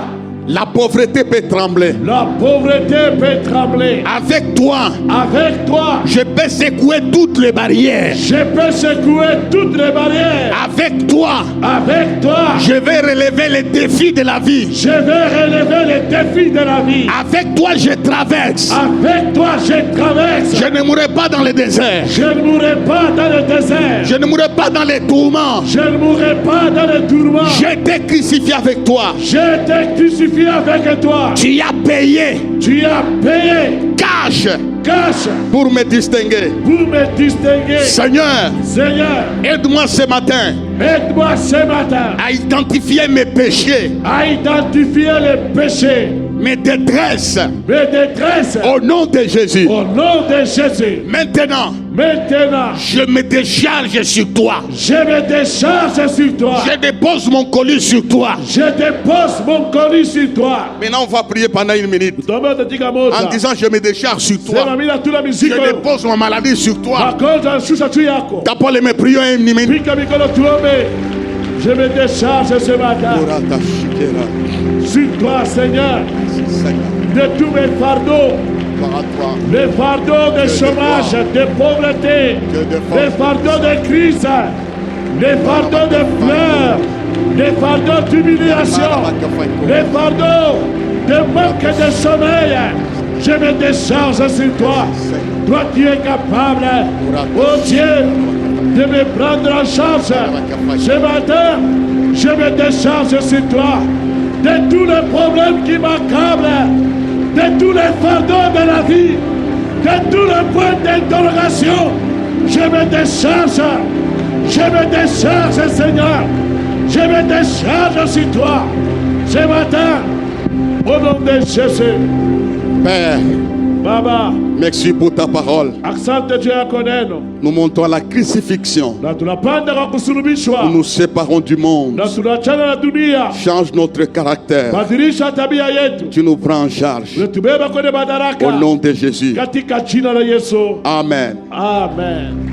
[SPEAKER 1] la pauvreté peut trembler.
[SPEAKER 3] la pauvreté peut trembler.
[SPEAKER 1] Avec toi,
[SPEAKER 3] Avec toi,
[SPEAKER 1] je peux secouer toutes les barrières.
[SPEAKER 3] je peux secouer toutes les barrières.
[SPEAKER 1] Avec toi,
[SPEAKER 3] Avec toi,
[SPEAKER 1] je vais relever les défis de la vie.
[SPEAKER 3] je vais relever les défis de la vie.
[SPEAKER 1] Avec toi, je traverse.
[SPEAKER 3] Avec toi, je traverse.
[SPEAKER 1] Je ne mourrai pas dans le désert.
[SPEAKER 3] Je ne mourrai pas dans le désert.
[SPEAKER 1] Je ne mourrai pas dans les tourments.
[SPEAKER 3] Je ne mourrai pas dans le tourment.
[SPEAKER 1] J'ai été crucifié avec toi.
[SPEAKER 3] J'ai été crucifié avec toi.
[SPEAKER 1] Tu as payé
[SPEAKER 3] Tu as payé
[SPEAKER 1] cash
[SPEAKER 3] cash
[SPEAKER 1] pour me distinguer.
[SPEAKER 3] pour me distinguer.
[SPEAKER 1] Seigneur,
[SPEAKER 3] Seigneur,
[SPEAKER 1] aide-moi ce matin
[SPEAKER 3] aide-moi ce matin
[SPEAKER 1] à identifier mes péchés,
[SPEAKER 3] à identifier les péchés,
[SPEAKER 1] mes détresses,
[SPEAKER 3] mes détresses,
[SPEAKER 1] au nom de Jésus.
[SPEAKER 3] au nom de Jésus.
[SPEAKER 1] Maintenant,
[SPEAKER 3] Maintenant,
[SPEAKER 1] je me décharge sur toi.
[SPEAKER 3] je me décharge sur toi.
[SPEAKER 1] Je dépose mon colis sur toi.
[SPEAKER 3] Je dépose mon colis sur toi.
[SPEAKER 1] Maintenant, on va prier pendant une minute. En disant, je me décharge sur toi. Je dépose ma maladie sur toi. D'abord, me prions une minute.
[SPEAKER 3] Je me décharge ce matin sur toi, Seigneur, de tous mes fardeaux. Les fardeaux de chômage, de pauvreté, les fardeaux de crise, les fardeaux de pleurs, les fardeaux d'humiliation, les fardeaux de manque de sommeil. Je me décharge sur toi. Toi qui es capable, oh Dieu, de me prendre en charge. Ce matin, je me décharge sur toi de tous les problèmes qui m'accablent, de tous les fardeaux de la vie, de tous les points d'interrogation. Je me décharge, Seigneur. Je me décharge sur toi ce matin, au nom de Jésus.
[SPEAKER 1] Père,
[SPEAKER 3] Baba,
[SPEAKER 1] merci pour ta parole.
[SPEAKER 3] asante juu yako neno,
[SPEAKER 1] Nous montons la crucifixion.
[SPEAKER 3] na tunapanda kwa kusulubishwa,
[SPEAKER 1] Nous nous séparons du monde.
[SPEAKER 3] na tunachana na dunia.
[SPEAKER 1] Change notre caractère.
[SPEAKER 3] Badilisha tabia yetu,
[SPEAKER 1] Tu nous prends en charge.
[SPEAKER 3] unatubeba kwenye madaraka,
[SPEAKER 1] Au nom de Jésus.
[SPEAKER 3] katika jina la Yesu.
[SPEAKER 1] Amen.
[SPEAKER 3] Amen.